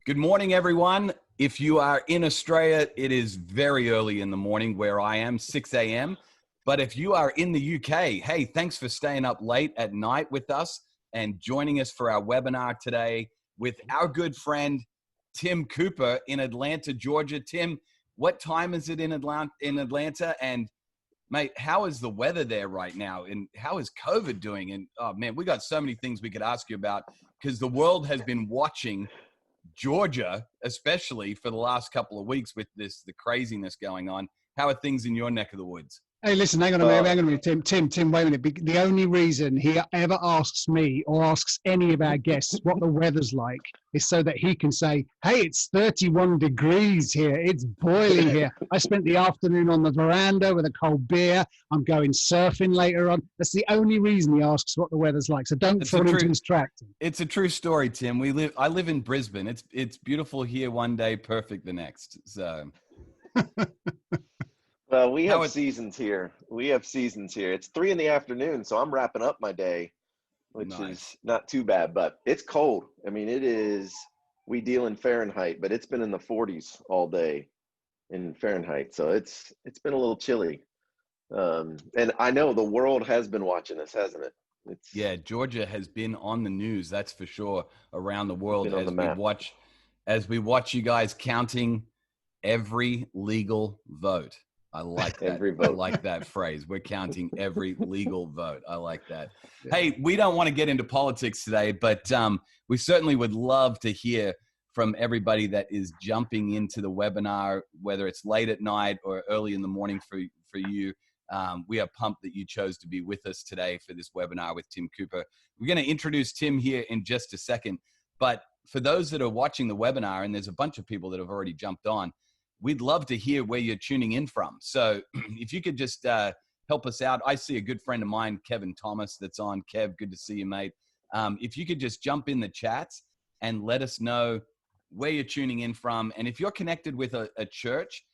Good morning, everyone. If you are in Australia, it is very early in the morning where I am, 6 a.m. But if you are in the UK, hey, thanks for staying up late at night with us and joining us for our webinar today with our good friend, Tim Cooper in Atlanta, Georgia. Tim, what time is it in Atlanta? And mate, how is the weather there right now? And how is COVID doing? And oh man, we got so many things we could ask you about because the world has been watching Georgia, especially for the last couple of weeks with the craziness going on. How are things in your neck of the woods? Hey, listen, hang on a minute, Tim, wait a minute. The only reason he ever asks me or asks any of our guests what the weather's like is so that he can say, hey, it's 31 degrees here. It's boiling here. I spent the afternoon on the veranda with a cold beer. I'm going surfing later on. That's the only reason he asks what the weather's like. So don't fall into his trap. It's a true story, Tim. I live in Brisbane. It's beautiful here one day, perfect the next. So Well, we have seasons here. It's 3 p.m, so I'm wrapping up my day, which is not too bad, but it's cold. I mean, it is, we deal in Fahrenheit, but it's been in the 40s all day in Fahrenheit. So it's been a little chilly. And I know the world has been watching us, hasn't it? Yeah, Georgia has been on the news, that's for sure, around the world as we watch you guys counting every legal vote. I like that. Every vote. I like that phrase. We're counting every legal vote. I like that. Yeah. Hey, we don't want to get into politics today, but we certainly would love to hear from everybody that is jumping into the webinar, whether it's late at night or early in the morning for you. We are pumped that you chose to be with us today for this webinar with Tim Cooper. We're going to introduce Tim here in just a second, but for those that are watching the webinar, and there's a bunch of people that have already jumped on, we'd love to hear where you're tuning in from. So if you could just help us out. I see a good friend of mine, Kevin Thomas, that's on. Kev, good to see you, mate. If you could just jump in the chats and let us know where you're tuning in from. And if you're connected with a church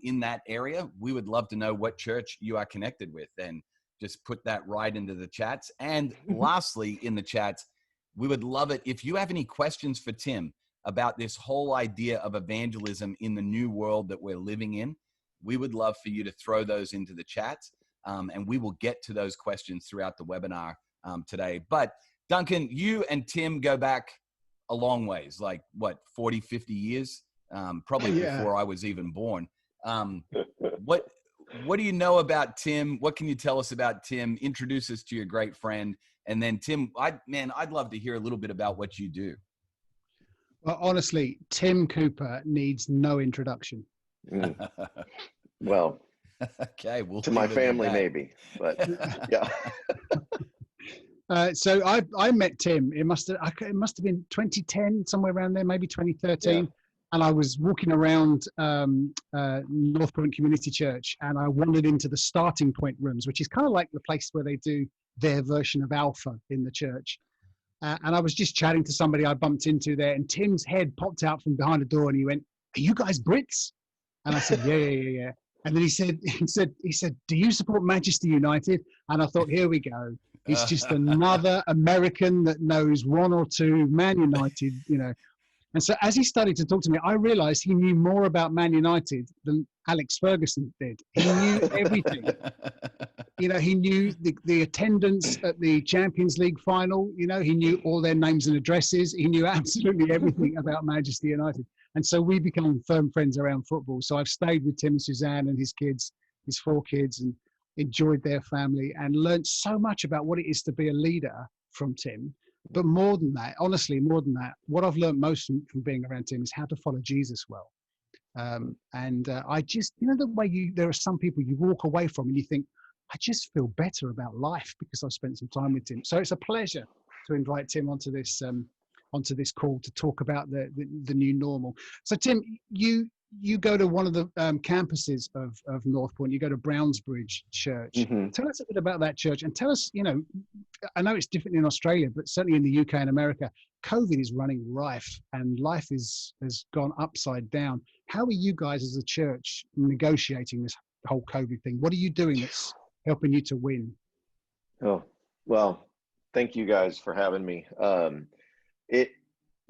in that area, we would love to know what church you are connected with, and just put that right into the chats. And lastly, in the chats, we would love it if you have any questions for Tim about this whole idea of evangelism in the new world that we're living in. We would love for you to throw those into the chats, and we will get to those questions throughout the webinar today. But Duncan, you and Tim go back a long ways, like what, 40, 50 years? Probably before I was even born. What do you know about Tim? What can you tell us about Tim? Introduce us to your great friend. And then Tim, I'd love to hear a little bit about what you do. Well, honestly, Tim Cooper needs no introduction. Well, okay, to my family maybe, but yeah. So I met Tim. It must have been 2010, somewhere around there, maybe 2013. Yeah. And I was walking around North Point Community Church, and I wandered into the starting point rooms, which is kind of like the place where they do their version of Alpha in the church. And I was just chatting to somebody I bumped into there, and Tim's head popped out from behind the door, and he went, "Are you guys Brits?" And I said, "Yeah." And then he said, "Do you support Manchester United?" And I thought, here we go. It's just another American that knows one or two Man United, you know. And so as he started to talk to me, I realized he knew more about Man United than Alex Ferguson did. He knew everything. You know, he knew the attendance at the Champions League final. You know, he knew all their names and addresses. He knew absolutely everything about Manchester United. And so we became firm friends around football. So I've stayed with Tim and Suzanne and his kids, his 4 kids, and enjoyed their family and learned so much about what it is to be a leader from Tim. But more than that, honestly, what I've learned most from being around Tim is how to follow Jesus well. I just, you know, the way there are some people you walk away from and you think, I just feel better about life because I've spent some time with Tim. So it's a pleasure to invite Tim onto this call to talk about the new normal. So Tim, you go to one of the campuses of North Point. You go to Brownsbridge Church. Mm-hmm. Tell us a bit about that church, and tell us, you know, I know it's different in Australia, but certainly in the UK and America, COVID is running rife, and life has gone upside down. How are you guys as a church negotiating this whole COVID thing? What are you doing that's helping you to win? Oh, well, thank you guys for having me.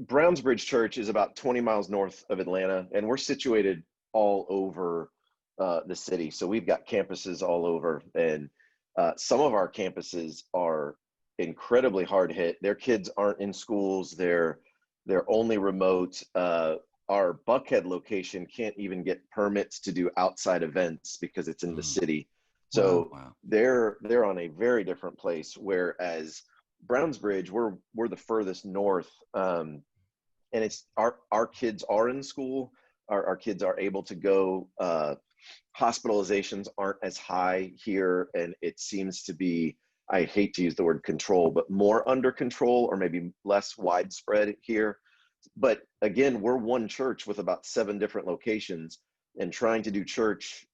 Brownsbridge Church is about 20 miles north of Atlanta, and we're situated all over the city. So we've got campuses all over, and some of our campuses are incredibly hard hit. Their kids aren't in schools. They're only remote. Our Buckhead location can't even get permits to do outside events because it's in the city. So wow. they're on a very different place. Whereas Brownsbridge, we're the furthest north, and it's our kids are in school. Our kids are able to go. Hospitalizations aren't as high here, and it seems to be, I hate to use the word control, but more under control, or maybe less widespread here. But again, we're one church with about 7 different locations, and trying to do church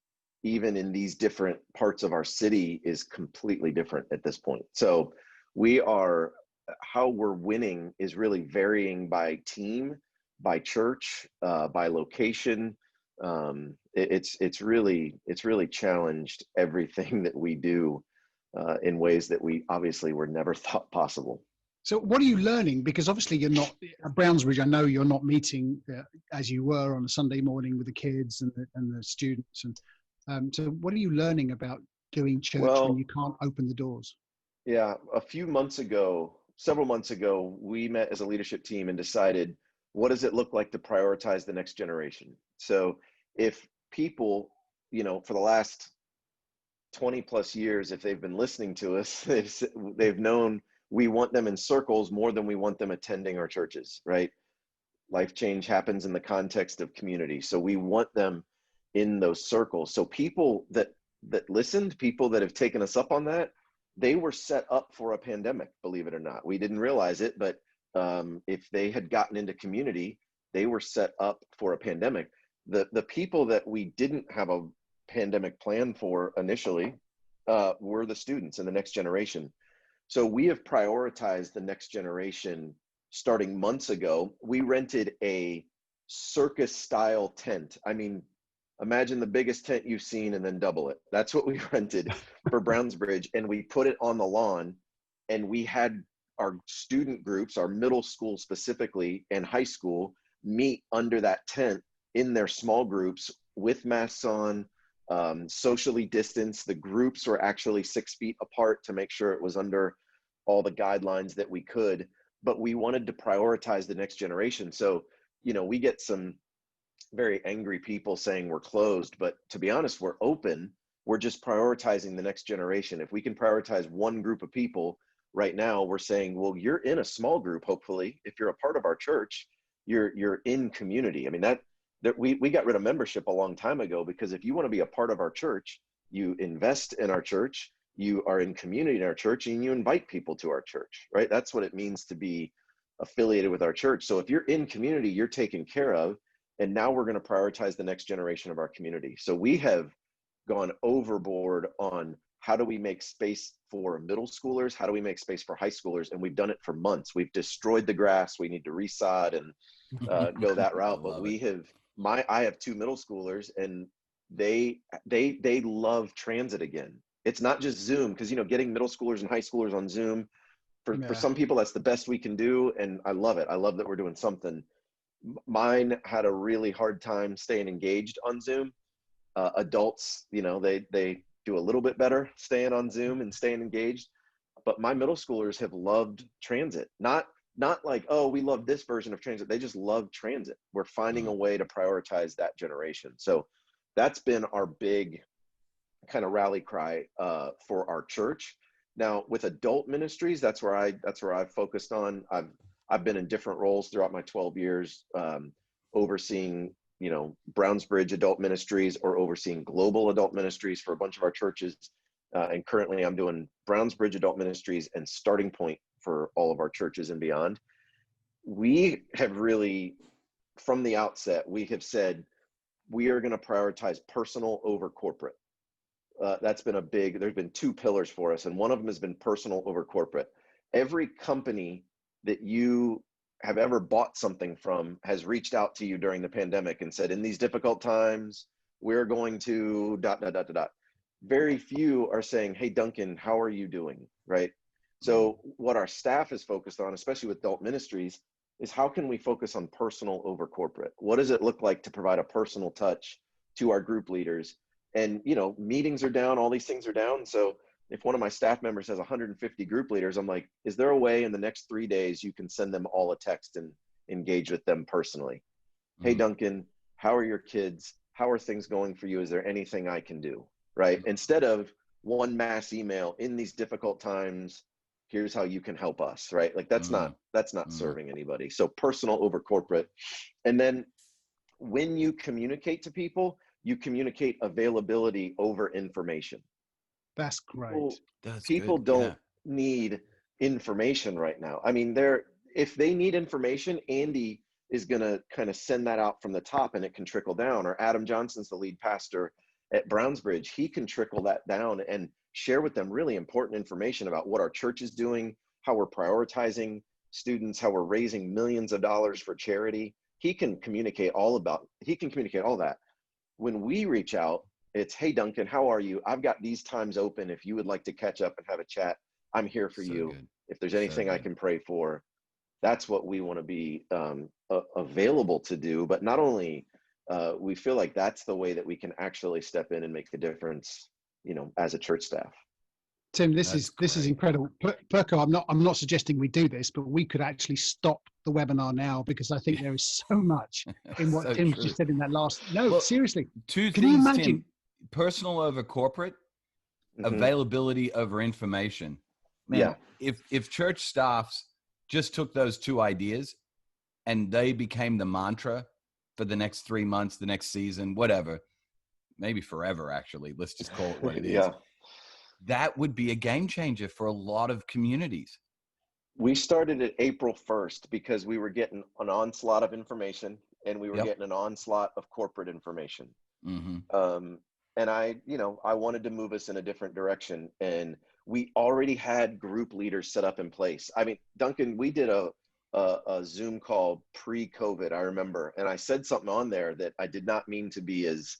even in these different parts of our city is completely different at this point. So how we're winning is really varying by team, by church, by location. It's really challenged everything that we do in ways that we obviously were never thought possible. So what are you learning? Because obviously you're not at Brownsbridge. I know you're not meeting as you were on a Sunday morning with the kids and the students. And so what are you learning about doing church when you can't open the doors? Yeah, several months ago, we met as a leadership team and decided, what does it look like to prioritize the next generation? So if people, for the last 20 plus years, if they've been listening to us, they've known we want them in circles more than we want them attending our churches, right? Life change happens in the context of community. So we want them in those circles. So people that listened, people that have taken us up on that, they were set up for a pandemic, believe it or not. We didn't realize it, but if they had gotten into community, they were set up for a pandemic. The people that we didn't have a pandemic plan for initially were the students and the next generation. So we have prioritized the next generation starting months ago. We rented a circus style tent. I mean, imagine the biggest tent you've seen and then double it. That's what we rented for Brownsbridge, and we put it on the lawn, and we had our student groups, our middle school specifically and high school, meet under that tent in their small groups with masks on, socially distanced. The groups were actually 6 feet apart to make sure it was under all the guidelines that we could, but we wanted to prioritize the next generation. So, we get some very angry people saying we're closed, but to be honest, we're open. We're just prioritizing the next generation. If we can prioritize one group of people right now, we're saying, well, you're in a small group. Hopefully, if you're a part of our church, you're in community. I mean, that we got rid of membership a long time ago, because if you want to be a part of our church, you invest in our church, you are in community in our church, and you invite people to our church, right? That's what it means to be affiliated with our church. So if you're in community, you're taken care of. And now we're going to prioritize the next generation of our community. So we have gone overboard on how do we make space for middle schoolers? How do we make space for high schoolers? And we've done it for months. We've destroyed the grass. We need to resod and go that route. But I have 2 middle schoolers, and they love transit again. It's not just Zoom, because getting middle schoolers and high schoolers on Zoom, for some people, that's the best we can do. And I love it. I love that we're doing something. Mine had a really hard time staying engaged on Zoom. Adults, they do a little bit better staying on Zoom and staying engaged. But my middle schoolers have loved transit. Not like, oh, we love this version of transit. They just love transit. We're finding a way to prioritize that generation. So that's been our big kind of rally cry for our church. Now with adult ministries, that's where I've focused on. I've been in different roles throughout my 12 years, overseeing, Brownsbridge adult ministries, or overseeing global adult ministries for a bunch of our churches. And currently I'm doing Brownsbridge adult ministries and Starting Point for all of our churches and beyond. We have really, from the outset, we have said, we are going to prioritize personal over corporate. That's been there's been 2 pillars for us. And one of them has been personal over corporate. Every company that you have ever bought something from has reached out to you during the pandemic and said, in these difficult times, we're going to ... Very few are saying, hey, Duncan, how are you doing? Right? So what our staff is focused on, especially with adult ministries, is how can we focus on personal over corporate? What does it look like to provide a personal touch to our group leaders? And, you know, meetings are down, all these things are down. So if one of my staff members has 150 group leaders, I'm like, is there a way in the next 3 days you can send them all a text and engage with them personally? Hey, Duncan, how are your kids? How are things going for you? Is there anything I can do? Right? Instead of one mass email in these difficult times, here's how you can help us, right? Like that's not serving anybody. So personal over corporate. And then when you communicate to people, you communicate availability over information. That's great. People don't need information right now. I mean, if they need information, Andy is going to kind of send that out from the top and it can trickle down. Or Adam Johnson's the lead pastor at Brownsbridge. He can trickle that down and share with them really important information about what our church is doing, how we're prioritizing students, how we're raising millions of dollars for charity. He can communicate all that. When we reach out, it's, hey, Duncan, how are you? I've got these times open. If you would like to catch up and have a chat, I'm here for you. Good. If there's anything I can pray for, that's what we want to be available to do. But not only, we feel like that's the way that we can actually step in and make a difference, you know, as a church staff. Tim, this is incredible. Perko, I'm not suggesting we do this, but we could actually stop the webinar now because I think there is so much in what Tim just said in that last. No, well, seriously. Can you imagine? Tim, personal over corporate, availability over information. Man, if church staffs just took those two ideas and they became the mantra for the next 3 months, the next season, whatever, maybe forever, actually, let's just call it what it is. That would be a game changer for a lot of communities. We started at April 1st because we were getting an onslaught of information and we were getting an onslaught of corporate information. And I wanted to move us in a different direction. And we already had group leaders set up in place. I mean, Duncan, we did a Zoom call pre-COVID, I remember. And I said something on there that I did not mean to be as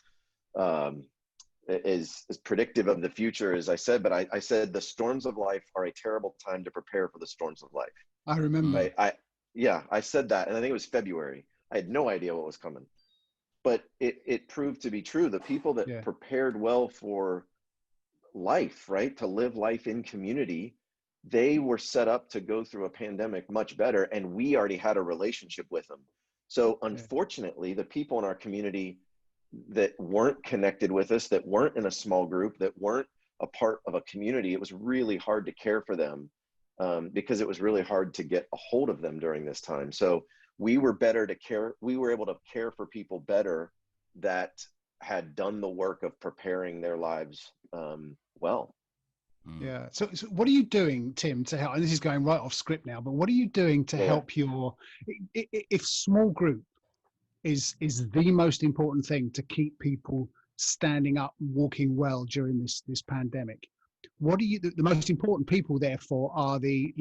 predictive of the future as I said, but I said the storms of life are a terrible time to prepare for the storms of life. I remember. I said that, and I think it was February. I had no idea what was coming, but it proved to be true. The people that prepared well for life, right, to live life in community, they were set up to go through a pandemic much better, and we already had a relationship with them. So unfortunately, the people in our community that weren't connected with us, that weren't in a small group, that weren't a part of a community, it was really hard to care for them because it was really hard to get a hold of them during this time. So we were able to care for people better that had done the work of preparing their lives well. Yeah. So what are you doing, Tim, to help? And this is going right off script now, but what are you doing to help if small group is the most important thing to keep people standing up, walking well during this pandemic? What are you, the most important people therefore are the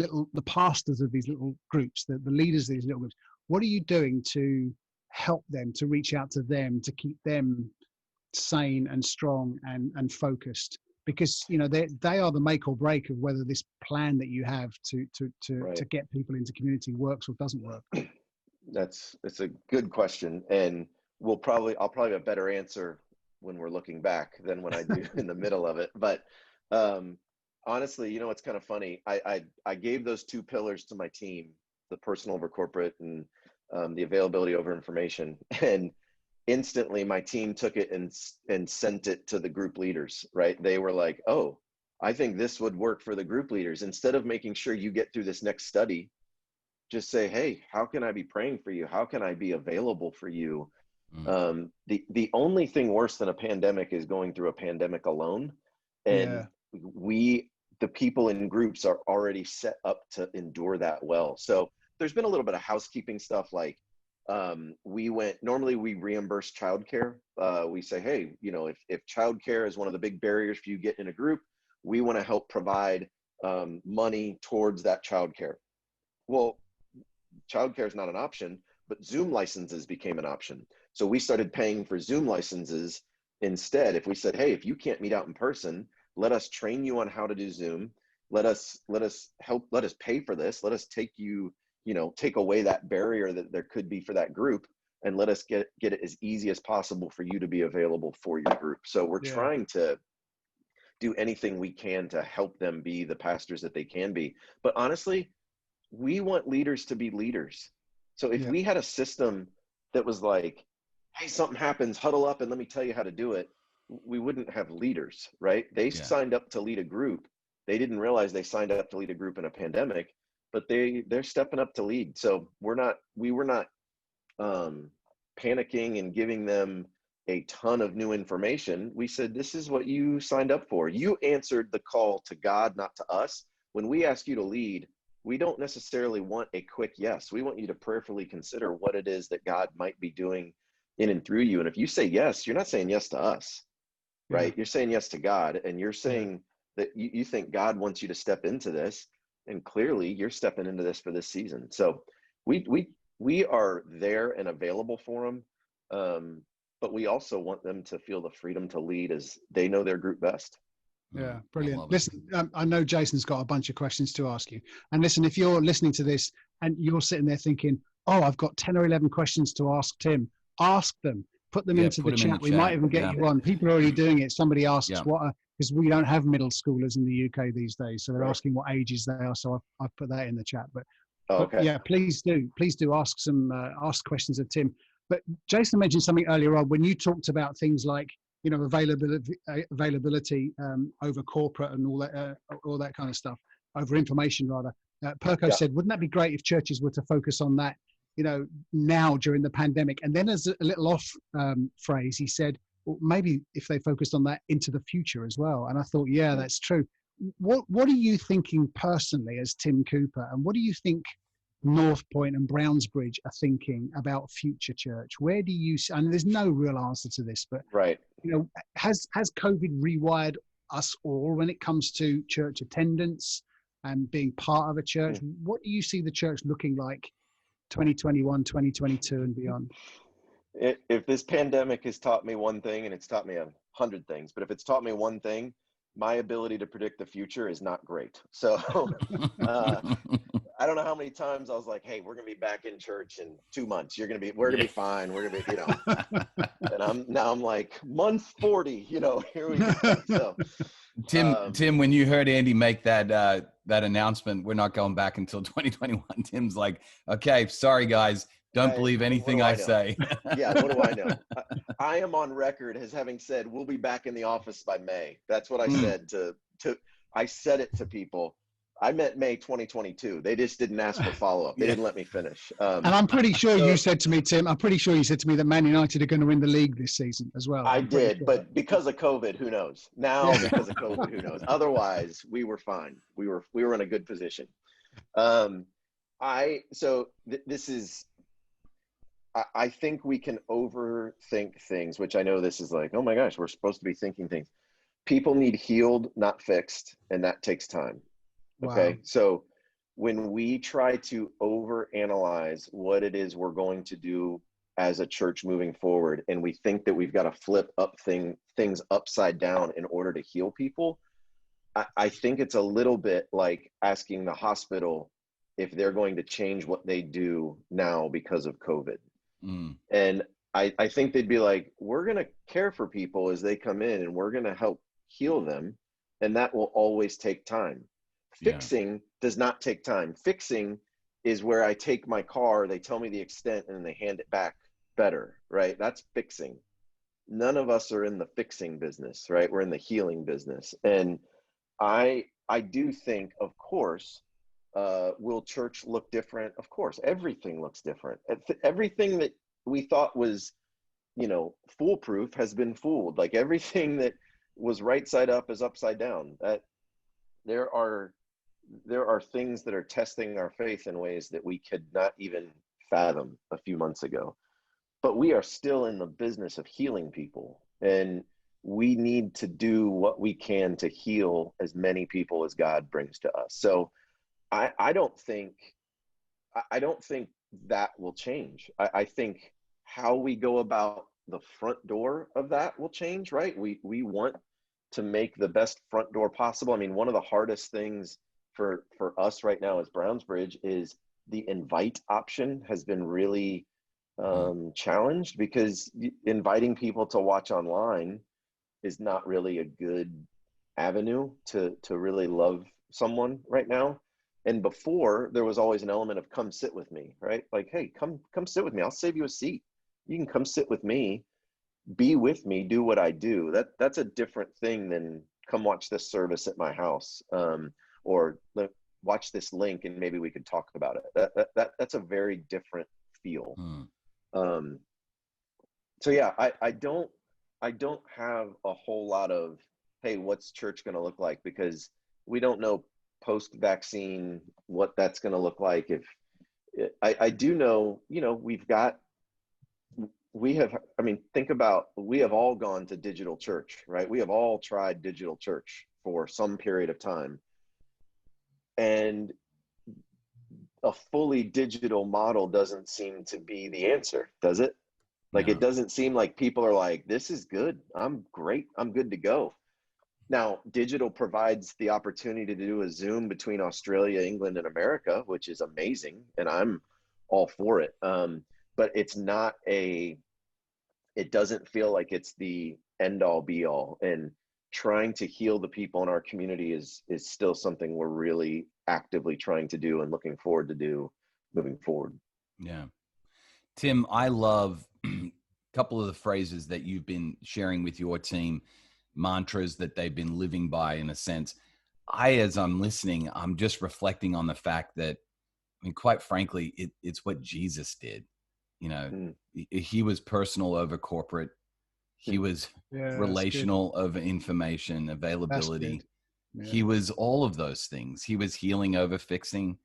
pastors of these little groups, the leaders of these little groups. What are you doing to help them, to reach out to them, to keep them sane and strong and focused? Because, you know, they are the make or break of whether this plan that you have to get people into community works or doesn't work. It's a good question, and I'll probably have a better answer when we're looking back than when I do in the middle of it. But honestly, you know, it's kind of funny. I gave those two pillars to my team, the personal over corporate and the availability over information, and instantly my team took it and sent it to the group leaders, right? They were like, oh, I think this would work for the group leaders. Instead of making sure you get through this next study, just say, hey, how can I be praying for you? How can I be available for you? The only thing worse than a pandemic is going through a pandemic alone. And the people in groups are already set up to endure that well. So there's been a little bit of housekeeping stuff, like normally we reimburse childcare. We say, hey, you know, if childcare is one of the big barriers for you getting in a group, we want to help provide money towards that childcare. Well, childcare is not an option, but Zoom licenses became an option. So we started paying for Zoom licenses instead. If we said, hey, if you can't meet out in person, let us train you on how to do Zoom. Let us pay for this. Let us take you, take away that barrier that there could be for that group, and let us get it as easy as possible for you to be available for your group. So we're trying to do anything we can to help them be the pastors that they can be. But honestly, we want leaders to be leaders. So if we had a system that was like, hey, something happens, huddle up and let me tell you how to do it, we wouldn't have leaders, right? They signed up to lead a group. They didn't realize they signed up to lead a group in a pandemic, but they're stepping up to lead. So we were not panicking and giving them a ton of new information. We said, this is what you signed up for. You answered the call to God, not to us. When we ask you to lead, we don't necessarily want a quick yes. We want you to prayerfully consider what it is that God might be doing in and through you. And if you say yes, you're not saying yes to us, right? You're saying yes to God, and you're saying that you think God wants you to step into this, and clearly you're stepping into this for this season. So we are there and available for them, but we also want them to feel the freedom to lead as they know their group best. Yeah, brilliant. Listen, I know Jason's got a bunch of questions to ask you. And listen, if you're listening to this and you're sitting there thinking, oh, I've got 10 or 11 questions to ask Tim, ask them, put them into the chat. We might even get you on. People are already doing it. Somebody asks because we don't have middle schoolers in the UK these days. So they're asking what ages they are. So I've put that in the chat. But yeah, please do ask ask questions of Tim. But Jason mentioned something earlier on when you talked about things like, availability over corporate and all that kind of stuff, over information rather. Perko said, wouldn't that be great if churches were to focus on that, now during the pandemic? And then as a little off phrase, he said, well, maybe if they focused on that into the future as well. And I thought, yeah, that's true. What are you thinking personally as Tim Cooper? And what do you think North Point and Brownsbridge are thinking about future church? Where do you, and there's no real answer to this, but has COVID rewired us all when it comes to church attendance and being part of a church? What do you see the church looking like 2021, 2022 and beyond? If this pandemic has taught me one thing, and it's taught me 100 things, but if it's taught me one thing, my ability to predict the future is not great. So I don't know how many times I was like, hey, we're going to be back in church in 2 months. We're going to be fine. We're going to be, and I'm like, month 40, here we go. So, Tim, when you heard Andy make that announcement, we're not going back until 2021. Tim's like, okay, sorry guys. Don't believe anything I say. Yeah, what do I know? I am on record as having said, we'll be back in the office by May. That's what I said I said it to people. I meant May 2022. They just didn't ask for follow-up. They didn't let me finish. And I'm pretty sure you said to me, Tim, that Man United are going to win the league this season as well. I did, but because of COVID, who knows? Now, because of COVID, who knows? Otherwise, we were fine. We were in a good position. I think we can overthink things, which I know this is like, oh my gosh, we're supposed to be thinking things. People need healed, not fixed, and that takes time. Okay. Wow. So when we try to overanalyze what it is we're going to do as a church moving forward, and we think that we've got to flip up things upside down in order to heal people, I think it's a little bit like asking the hospital if they're going to change what they do now because of COVID. And I think they'd be like, we're going to care for people as they come in and we're going to help heal them. And that will always take time. Fixing does not take time. Fixing is where I take my car, they tell me the extent, and then they hand it back better, right? That's fixing. None of us are in the fixing business, right? We're in the healing business. And I do think, of course, will church look different? Of course, everything looks different. Everything that we thought was, foolproof has been fooled. Like everything that was right side up is upside down. That there are things that are testing our faith in ways that we could not even fathom a few months ago. But we are still in the business of healing people, and we need to do what we can to heal as many people as God brings to us. So I don't think that will change. I think how we go about the front door of that will change, right? We want to make the best front door possible. I mean, one of the hardest things for us right now as Brownsbridge is the invite option has been really challenged, because inviting people to watch online is not really a good avenue to really love someone right now. And before, there was always an element of come sit with me, right? Like, hey, come sit with me. I'll save you a seat. You can come sit with me, be with me, do what I do. That's a different thing than come watch this service at my house, or watch this link and maybe we could talk about it. That's a very different feel. So yeah, I don't have a whole lot of, hey, what's church going to look like? Because we don't know post-vaccine what that's going to look like. If I do know, we have all gone to digital church, right? We have all tried digital church for some period of time. And a fully digital model doesn't seem to be the answer, does it? Like, it doesn't seem like people are like, this is good. I'm great. I'm good to go. Now, digital provides the opportunity to do a Zoom between Australia, England, and America, which is amazing. And I'm all for it. But it doesn't feel like it's the end all be all. And trying to heal the people in our community is still something we're really actively trying to do and looking forward to do moving forward. Yeah. Tim, I love a couple of the phrases that you've been sharing with your team, mantras that they've been living by, in a sense. As I'm listening, I'm just reflecting on the fact that, I mean, quite frankly, it's what Jesus did. He was personal over corporate. He was relational over information availability. He was all of those things. He was healing over fixing,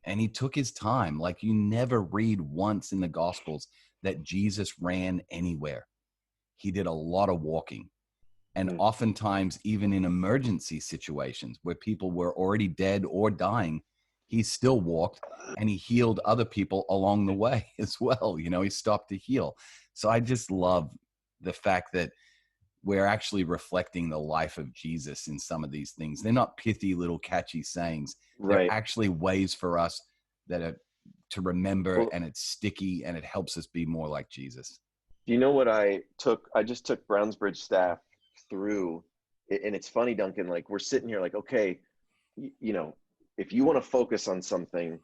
and he took his time. Like, you never read once in the Gospels that Jesus ran anywhere. He did a lot of walking. And oftentimes, even in emergency situations where people were already dead or dying, he still walked, and he healed other people along the way as well. He stopped to heal. So I just love the fact that we're actually reflecting the life of Jesus in some of these things. They're not pithy little catchy sayings. Right. They're actually ways for us that are to remember, and it's sticky, and it helps us be more like Jesus. Do you know what I just took Brownsbridge staff through, and it's funny, Duncan, like, we're sitting here like, okay, if you want to focus on something,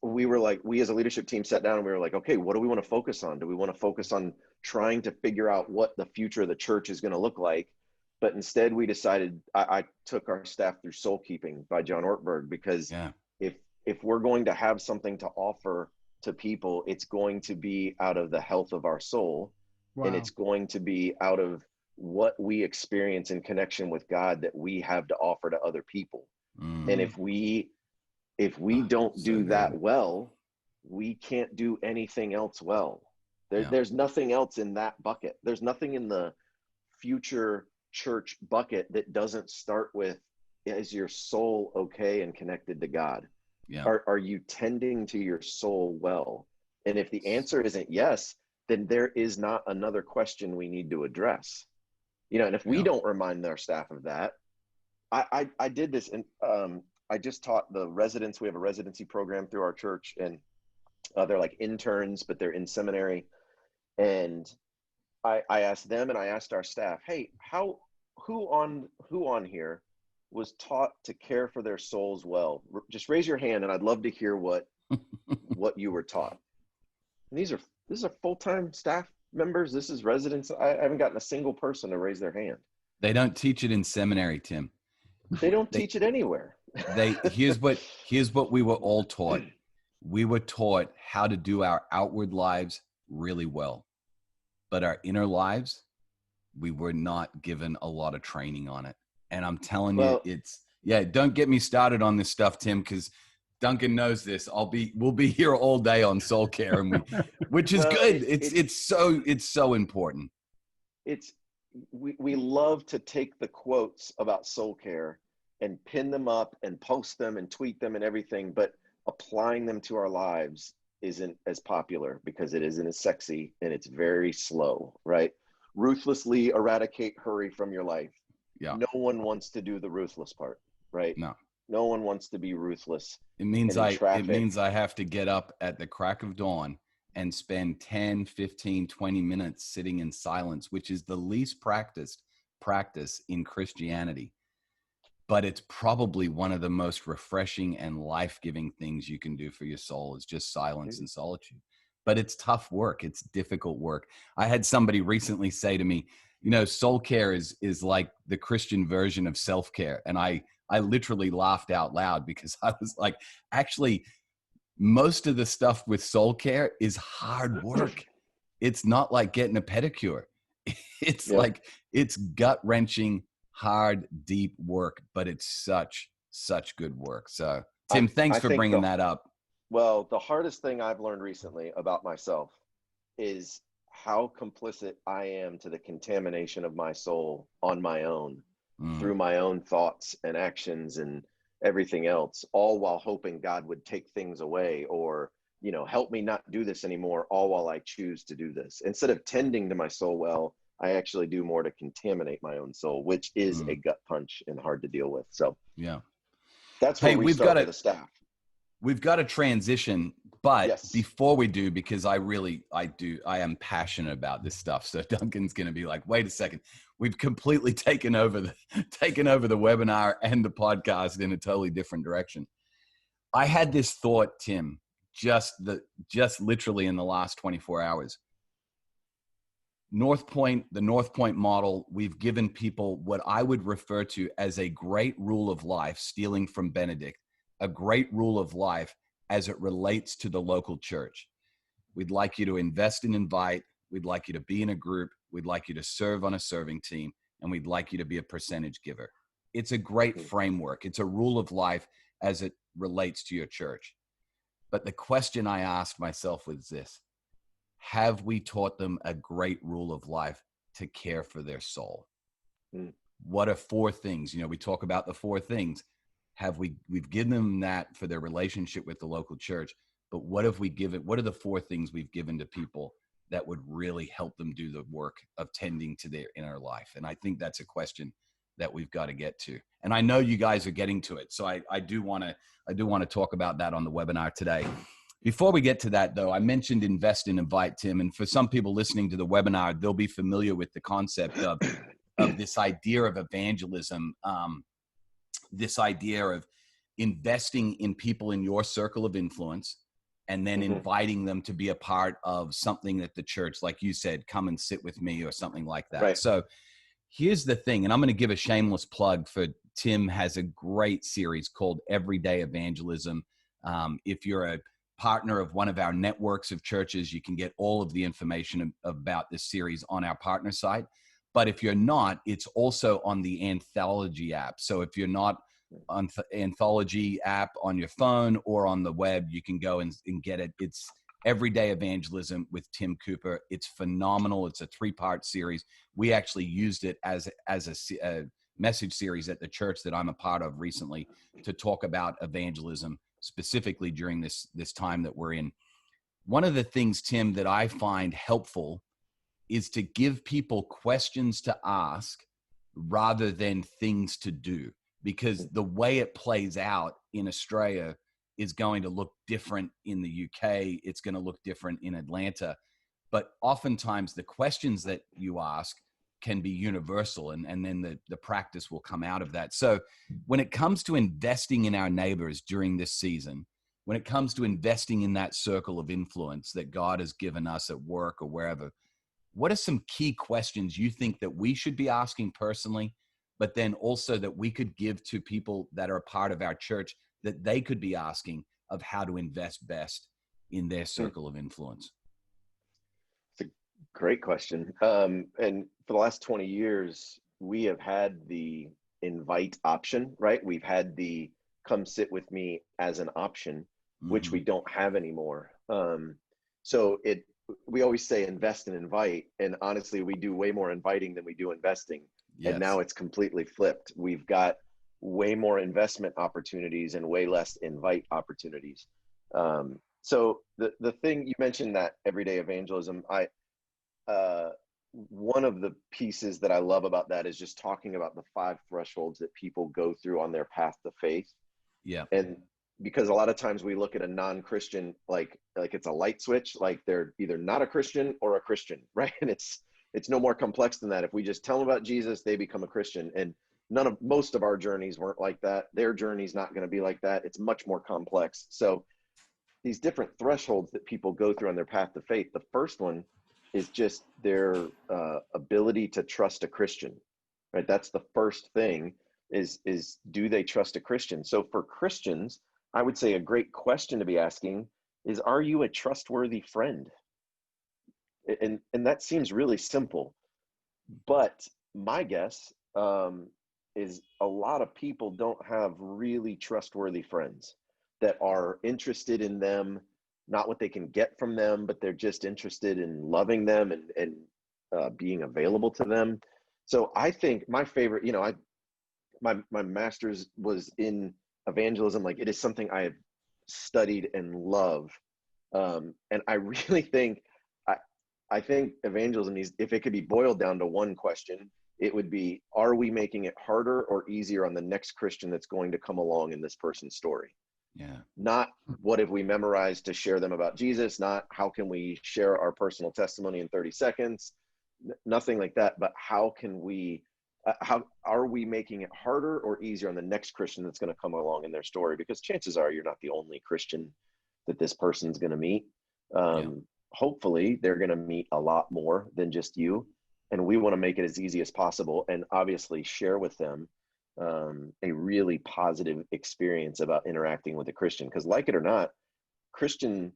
we as a leadership team sat down and we were like, okay, what do we want to focus on? Do we want to focus on trying to figure out what the future of the church is going to look like? But instead we decided, I took our staff through Soul Keeping by John Ortberg, because if we're going to have something to offer to people, it's going to be out of the health of our soul. And it's going to be out of what we experience in connection with God that we have to offer to other people. And if we don't do that well, we can't do anything else well. There's nothing else in that bucket. There's nothing in the future church bucket that doesn't start with, is your soul okay and connected to God? Are you tending to your soul well? And if the answer isn't yes, then there is not another question we need to address. And if we don't remind our staff of that, I did this, and I just taught the residents. We have a residency program through our church, and they're like interns, but they're in seminary. And I asked them, and I asked our staff, hey, who on here was taught to care for their souls well? Just raise your hand, and I'd love to hear what you were taught. And this is full-time staff members. This is residents. I haven't gotten a single person to raise their hand. They don't teach it in seminary, Tim. They don't teach it anywhere. Here's what we were all taught. We were taught how to do our outward lives really well, but our inner lives, we were not given a lot of training on it. And I'm telling you, don't get me started on this stuff, Tim, because Duncan knows this. We'll be here all day on soul care, and which is good. It's so important. We love to take the quotes about soul care and pin them up and post them and tweet them and everything, but applying them to our lives isn't as popular because it isn't as sexy, and it's very slow, right? Ruthlessly eradicate hurry from your life. No one wants to do the ruthless part, right? No. No one wants to be ruthless. It means in traffic. it means I have to get up at the crack of dawn and spend 10, 15, 20 minutes sitting in silence, which is the least practiced practice in Christianity. But it's probably one of the most refreshing and life-giving things you can do for your soul, is just silence and solitude. But it's tough work. It's difficult work. I had somebody recently say to me, soul care is like the Christian version of self-care. And I literally laughed out loud, because I was like, actually, most of the stuff with soul care is hard work. It's not like getting a pedicure. It's like, it's gut-wrenching, hard, deep work, but it's such good work. So Tim, thanks for bringing that up. Well, the hardest thing I've learned recently about myself is how complicit I am to the contamination of my soul on my own, through my own thoughts and actions and everything else, all while hoping God would take things away, or, help me not do this anymore, all while I choose to do this. Instead of tending to my soul well, I actually do more to contaminate my own soul, which is a gut punch and hard to deal with. So yeah, that's where we start with the staff. We've got to transition, but Yes. before we do, because I am passionate about this stuff. So Duncan's going to be like, wait a second, we've completely taken over the webinar and the podcast in a totally different direction. I had this thought, Tim, just literally in the last 24 hours. The North Point model, we've given people what I would refer to as a great rule of life, stealing from Benedict, a great rule of life as it relates to the local church. We'd like you to invest and invite. We'd like you to be in a group. We'd like you to serve on a serving team, and we'd like you to be a percentage giver. It's a great framework. It's a rule of life as it relates to your church. But the question I asked myself was this: have we taught them a great rule of life to care for their soul? What are 4 things? We talk about the 4 things. We've given them that for their relationship with the local church, but what are the 4 things we've given to people that would really help them do the work of tending to their inner life? And I think that's a question that we've got to get to. And I know you guys are getting to it. So I do want to talk about that on the webinar today. Before we get to that, though, I mentioned invest and invite, Tim. And for some people listening to the webinar, they'll be familiar with the concept of this idea of evangelism, this idea of investing in people in your circle of influence, and then inviting them to be a part of something that the church, like you said, come and sit with me or something like that. Right. So here's the thing, and I'm going to give a shameless plug for Tim has a great series called Everyday Evangelism. If you're a partner of one of our networks of churches, you can get all of the information about this series on our partner site. But if you're not, it's also on the Anthology app. So if you're not on the Anthology app on your phone or on the web, you can go and get it. It's Everyday Evangelism with Tim Cooper. It's phenomenal. It's a 3-part series. We actually used it as a message series at the church that I'm a part of recently to talk about evangelism, specifically during this time that we're in. One of the things, Tim, that I find helpful is to give people questions to ask rather than things to do, because the way it plays out in Australia is going to look different in the UK. It's going to look different in Atlanta. But oftentimes the questions that you ask can be universal, and then the practice will come out of that. So when it comes to investing in our neighbors during this season, when it comes to investing in that circle of influence that God has given us at work or wherever, what are some key questions you think that we should be asking personally, but then also that we could give to people that are a part of our church that they could be asking of how to invest best in their circle of influence? It's a great question. And for the last 20 years, we have had the invite option, right? We've had the come sit with me as an option, which we don't have anymore. So we always say invest and invite. And honestly, we do way more inviting than we do investing. Yes. And now it's completely flipped. We've got way more investment opportunities and way less invite opportunities. So the thing you mentioned, that everyday evangelism, one of the pieces that I love about that is just talking about the 5 thresholds that people go through on their path to faith. Yeah. And because a lot of times we look at a non-Christian like it's a light switch, like they're either not a Christian or a Christian, right? And it's no more complex than that. If we just tell them about Jesus, they become a Christian. And most of our journeys weren't like that. Their journey's not going to be like that. It's much more complex. So these different thresholds that people go through on their path to faith, the first one is just their ability to trust a Christian, right? That's the first thing is do they trust a Christian? So for Christians, I would say a great question to be asking is, are you a trustworthy friend? And that seems really simple, but my guess is a lot of people don't have really trustworthy friends that are interested in them, not what they can get from them, but they're just interested in loving them and being available to them. So I think my favorite, my master's was in evangelism. Like, it is something I have studied and love. And I really think, I think evangelism is, if it could be boiled down to one question, it would be, are we making it harder or easier on the next Christian that's going to come along in this person's story? Yeah. Not what have we memorized to share them about Jesus, not how can we share our personal testimony in 30 seconds, nothing like that, but how can we, how are we making it harder or easier on the next Christian that's going to come along in their story? Because chances are you're not the only Christian that this person's going to meet. Hopefully they're going to meet a lot more than just you. And we want to make it as easy as possible and obviously share with them a really positive experience about interacting with a Christian. Because like it or not, Christians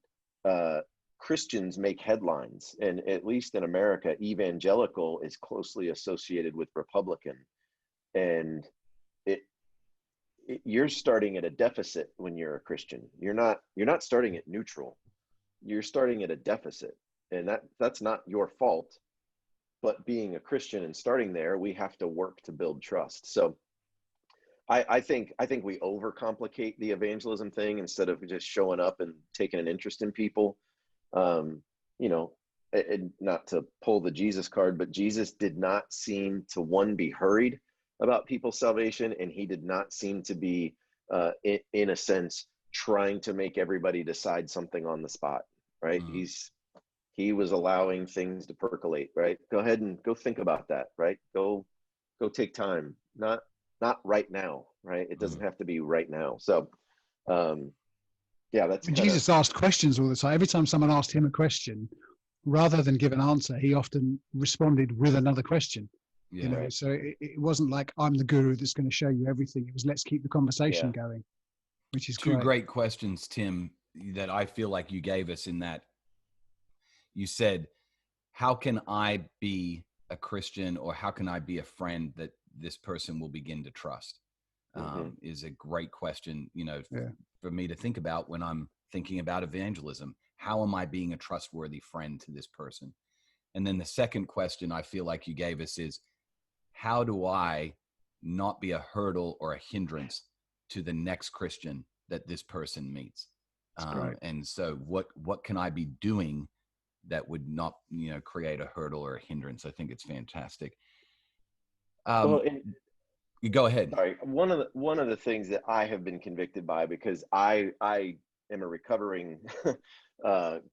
make headlines. And at least in America, evangelical is closely associated with Republican. And you're starting at a deficit when you're a Christian. You're not starting at neutral. You're starting at a deficit. And that's not your fault. But being a Christian and starting there, we have to work to build trust. So I think we overcomplicate the evangelism thing instead of just showing up and taking an interest in people. And not to pull the Jesus card, but Jesus did not seem to be hurried about people's salvation, and he did not seem to be, in a sense, trying to make everybody decide something on the spot. Right? He was allowing things to percolate, right? Go ahead and go think about that, right? Go take time, not right now, right? It doesn't have to be right now. So, that's Jesus asked questions all the time. Every time someone asked him a question, rather than give an answer, he often responded with another question. Yeah. So it wasn't like, I'm the guru that's going to show you everything. It was, let's keep the conversation going, which is Two great questions, Tim, that I feel like you gave us in that. You said, how can I be a Christian, or how can I be a friend that this person will begin to trust? Is a great question, for me to think about when I'm thinking about evangelism. How am I being a trustworthy friend to this person? And then the second question I feel like you gave us is, how do I not be a hurdle or a hindrance to the next Christian that this person meets? And so what can I be doing that would not, create a hurdle or a hindrance? I think it's fantastic. You go ahead. Sorry. One of the things that I have been convicted by, because I am a recovering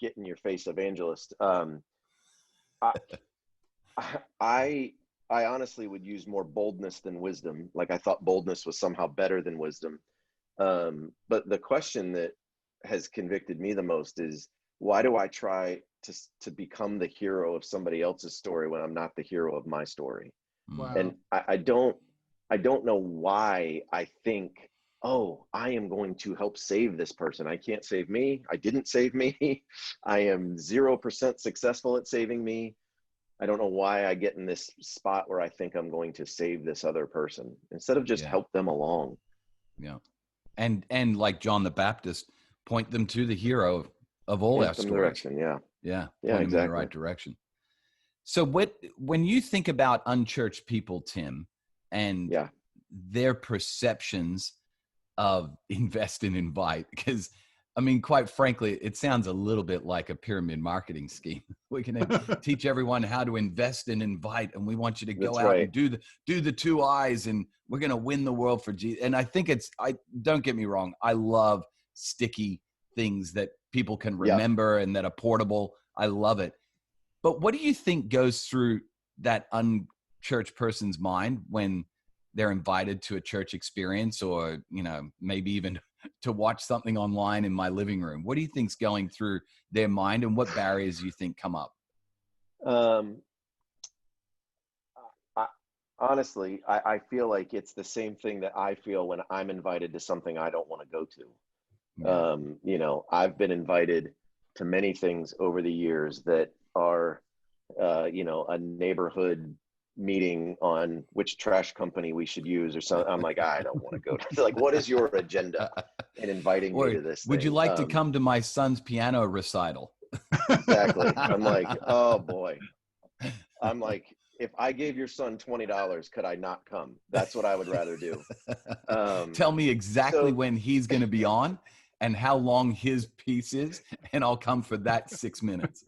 get in your face evangelist. I honestly would use more boldness than wisdom. Like, I thought boldness was somehow better than wisdom. But the question that has convicted me the most is, why do I try to become the hero of somebody else's story when I'm not the hero of my story? Wow. And I don't know why I think, oh, I am going to help save this person. I can't save me. I didn't save me. I am 0% successful at saving me. I don't know why I get in this spot where I think I'm going to save this other person instead of just help them along. Yeah. And like John the Baptist, point them to the hero of all our stories. Direction, point exactly. them in the right direction. So when you think about unchurched people, Tim, and their perceptions of invest and invite, because I mean, quite frankly, it sounds a little bit like a pyramid marketing scheme. We're going to teach everyone how to invest and invite, and we want you to go That's out right. and do the 2 I's, and we're going to win the world for Jesus. And I think don't get me wrong, I love sticky things that people can Yeah. remember and that are portable. I love it. But what do you think goes through that unchurched person's mind when they're invited to a church experience, or, maybe even to watch something online in my living room? What do you think's going through their mind, and what barriers do you think come up? I, honestly, I feel like it's the same thing that I feel when I'm invited to something I don't want to go to. Yeah. I've been invited to many things over the years that are, a neighborhood meeting on which trash company we should use or something. I'm like, I don't want to go to, like, what is your agenda in inviting me Or to this would you thing? like to come to my son's piano recital? Exactly. I'm like, oh boy. I'm like, if I gave your son $20, could I not come? That's what I would rather do. Tell me exactly So when he's going to be on and how long his piece is, and I'll come for that 6 minutes.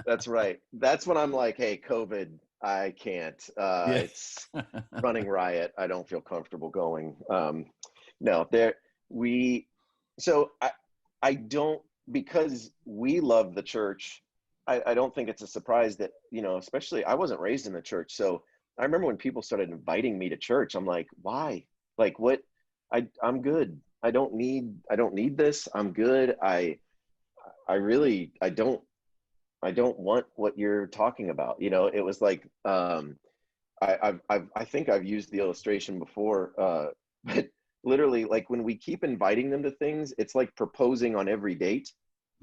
that's right. That's when I'm like, hey, COVID, I can't. Yeah. It's running riot. I don't feel comfortable going. No, there we. So I don't, because we love the church. I don't think it's a surprise that, especially I wasn't raised in the church. So I remember when people started inviting me to church, I'm like, why? Like, what? I'm good. I don't need this. I'm good. I don't want what you're talking about. It was like, I think I've used the illustration before, but literally, like, when we keep inviting them to things, it's like proposing on every date.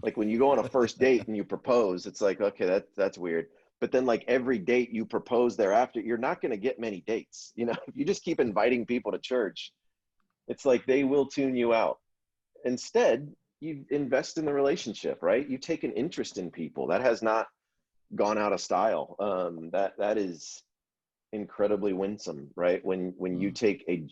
Like when you go on a first date and you propose, it's like, okay, that's weird. But then, like, every date you propose thereafter, you're not going to get many dates. If you just keep inviting people to church, it's like they will tune you out. Instead, you invest in the relationship, right? You take an interest in people. That has not gone out of style. That is incredibly winsome, right? When you take a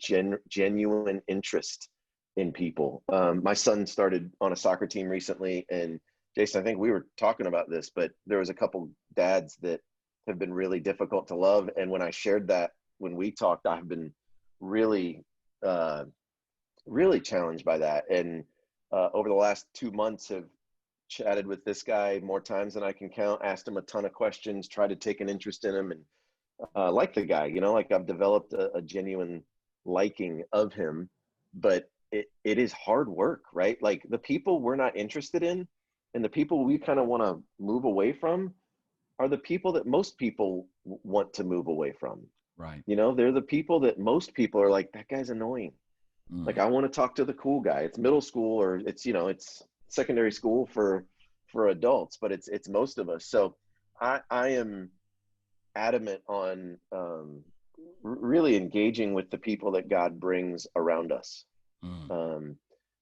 genuine interest in people. My son started on a soccer team recently, and Jason, I think we were talking about this, but there was a couple dads that have been really difficult to love. And when I shared that, when we talked, I've been really, really challenged by that. And over the last 2 months have chatted with this guy more times than I can count, asked him a ton of questions, tried to take an interest in him, and like the guy, like I've developed a genuine liking of him. But it is hard work, right? Like, the people we're not interested in and the people we kind of want to move away from are the people that most people want to move away from. Right. They're the people that most people are like, that guy's annoying. Like, I want to talk to the cool guy. It's middle school, or it's secondary school for adults, but it's most of us. So I am adamant on really engaging with the people that God brings around us.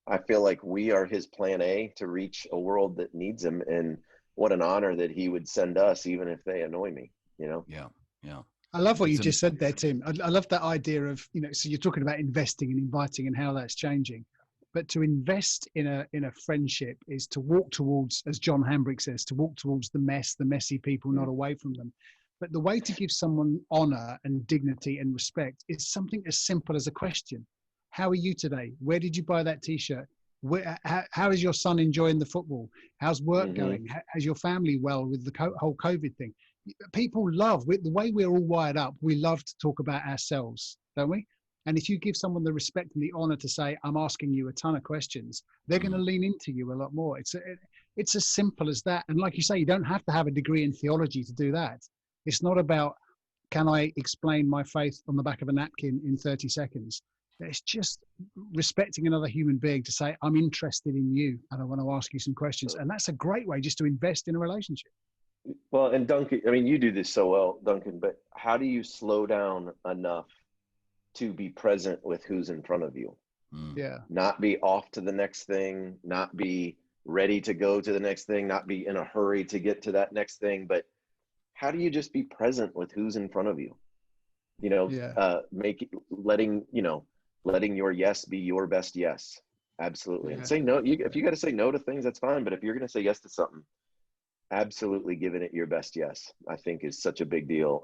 I feel like we are his plan A to reach a world that needs him, and what an honor that he would send us, even if they annoy me. Yeah. I love what you just said there, Tim. I love that idea of, so you're talking about investing and inviting and how that's changing. But to invest in a friendship is to walk towards, as John Hambrick says, to walk towards the messy people, not away from them. But the way to give someone honor and dignity and respect is something as simple as a question. How are you today? Where did you buy that T-shirt? How is your son enjoying the football? How's work going? How's your family well with the whole COVID thing? People love, the way we're all wired up, we love to talk about ourselves, don't we? And if you give someone the respect and the honor to say, I'm asking you a ton of questions, they're going to lean into you a lot more. It's as simple as that. And like you say, you don't have to have a degree in theology to do that. It's not about, can I explain my faith on the back of a napkin in 30 seconds? It's just respecting another human being to say, I'm interested in you and I want to ask you some questions. And that's a great way just to invest in a relationship. Well, and Duncan, I mean, you do this so well, Duncan, but how do you slow down enough to be present with who's in front of you? Yeah. Not be off to the next thing, not be ready to go to the next thing, not be in a hurry to get to that next thing, but how do you just be present with who's in front of you? Letting your yes be your best yes. Absolutely. Yeah. And say no. If you got to say no to things, that's fine. But if you're going to say yes to something, absolutely giving it your best yes, I think is such a big deal.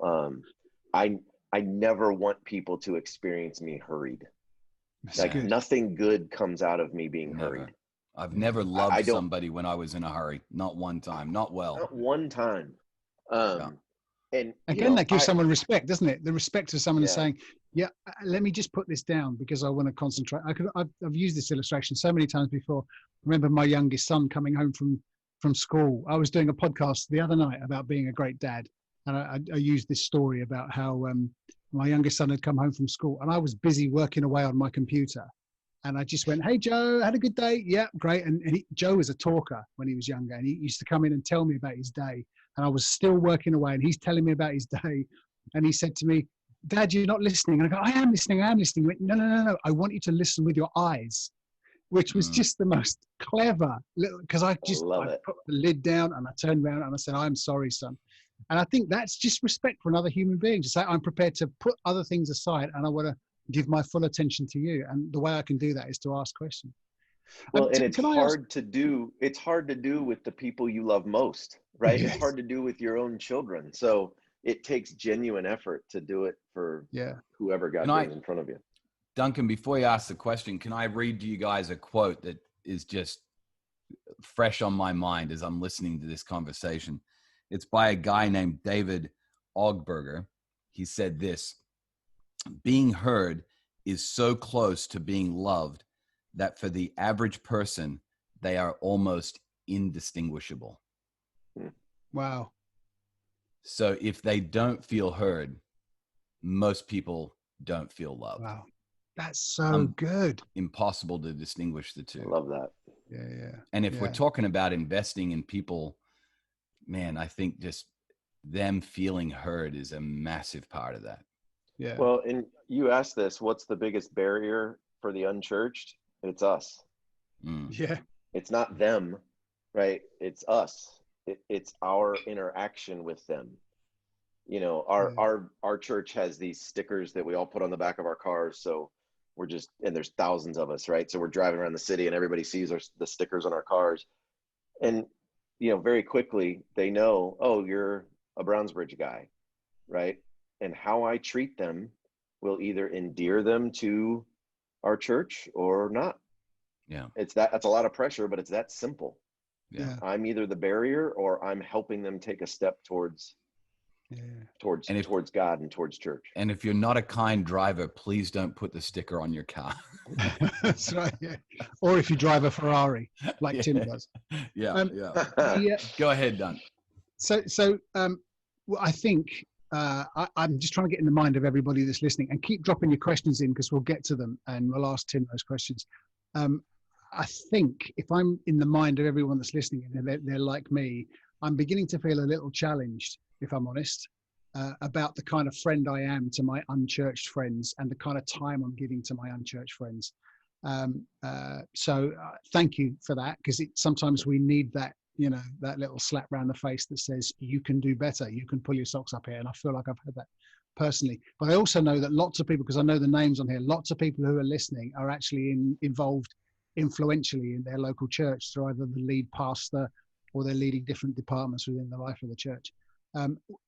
I never want people to experience me hurried. That's Like good. nothing good comes out of me being Never. hurried. I've Yeah. never loved I don't, somebody when I was in a hurry. Not one time. Not well. not one time. Yeah. And Again, that gives someone respect, doesn't it? The respect of someone Yeah. saying, yeah, let me just put this down because I want to concentrate. I've used this illustration so many times before. I remember my youngest son coming home from school. I was doing a podcast the other night about being a great dad. And I used this story about how my youngest son had come home from school and I was busy working away on my computer. And I just went, hey, Joe, had a good day? Yeah, great. And Joe was a talker when he was younger. And he used to come in and tell me about his day. And I was still working away. And he's telling me about his day. And he said to me, Dad, you're not listening. And I go, I am listening. I am listening. He went, no. I want you to listen with your eyes, which was just the most clever little, because I put the lid down and I turned around and I said, I'm sorry, son. And I think that's just respect for another human being to say, I'm prepared to put other things aside and I want to give my full attention to you. And the way I can do that is to ask questions. Well, and it's hard to do. It's hard to do with the people you love most, right? Yes. It's hard to do with your own children. So it takes genuine effort to do it for whoever God brings in front of you. Duncan, before you ask the question, can I read to you guys a quote that is just fresh on my mind as I'm listening to this conversation? It's by a guy named David Ogberger. He said this: being heard is so close to being loved that for the average person, they are almost indistinguishable. Wow. So if they don't feel heard, most people don't feel loved. Wow. That's so good. Impossible to distinguish the two. I love that. Yeah. And if we're talking about investing in people, man, I think just them feeling heard is a massive part of that. Yeah. Well, and you asked this, what's the biggest barrier for the unchurched? It's us. Yeah. It's not them, right? It's us. It's our interaction with them. You know, our church has these stickers that we all put on the back of our cars. So we're just, and there's thousands of us, right? So we're driving around the city and everybody sees the stickers on our cars. And, you know, very quickly they know, oh, you're a Brownsbridge guy, right? And how I treat them will either endear them to our church or not. Yeah. That's a lot of pressure, but it's that simple. Yeah. I'm either the barrier or I'm helping them take a step towards God and towards church. And if you're not a kind driver, please don't put the sticker on your car. That's right. Yeah. Or if you drive a Ferrari like Tim does. Yeah. Go ahead, Dun. So I think I'm just trying to get in the mind of everybody that's listening, and keep dropping your questions in because we'll get to them and we'll ask Tim those questions. I think if I'm in the mind of everyone that's listening and they're like me, I'm beginning to feel a little challenged, if I'm honest, about the kind of friend I am to my unchurched friends and the kind of time I'm giving to my unchurched friends. So thank you for that, because sometimes we need that, you know, that little slap round the face that says you can do better, you can pull your socks up here. And I feel like I've had that personally. But I also know that lots of people, because I know the names on here, lots of people who are listening are actually involved influentially in their local church through either the lead pastor or they're leading different departments within the life of the church.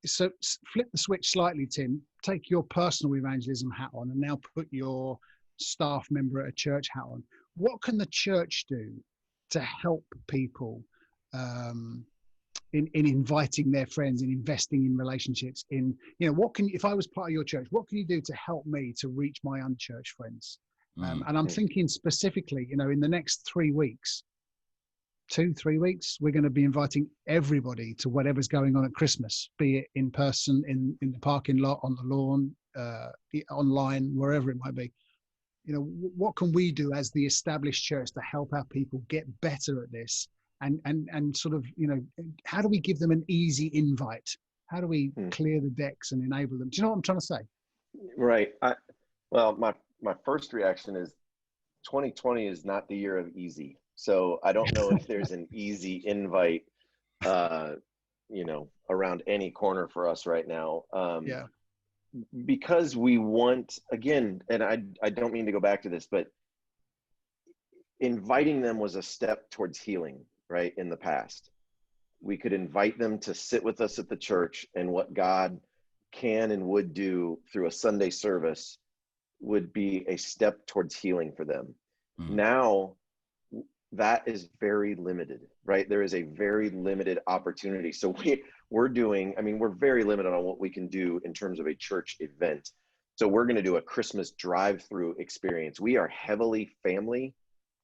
So flip the switch slightly, Tim. Take your personal evangelism hat on and now put your staff member at a church hat on. What can the church do to help people in inviting their friends, in investing in relationships, in, you know, if I was part of your church, what can you do to help me to reach my unchurched friends? And I'm thinking specifically, you know, in the next 3 weeks, 2-3 weeks, we're going to be inviting everybody to whatever's going on at Christmas, be it in person, in the parking lot, on the lawn, online, wherever it might be. You know, what can we do as the established church to help our people get better at this? And sort of, you know, how do we give them an easy invite? How do we clear the decks and enable them? Do you know what I'm trying to say? Right. Well, my first reaction is 2020 is not the year of easy. So I don't know if there's an easy invite, you know, around any corner for us right now. Because we want, again, and I don't mean to go back to this, but inviting them was a step towards healing, right? In the past, we could invite them to sit with us at the church, and what God can and would do through a Sunday service would be a step towards healing for them. Now that is very limited, right? There is a very limited opportunity. So we're doing, I mean, we're very limited on what we can do in terms of a church event. So we're going to do a Christmas drive-through experience. We are heavily family.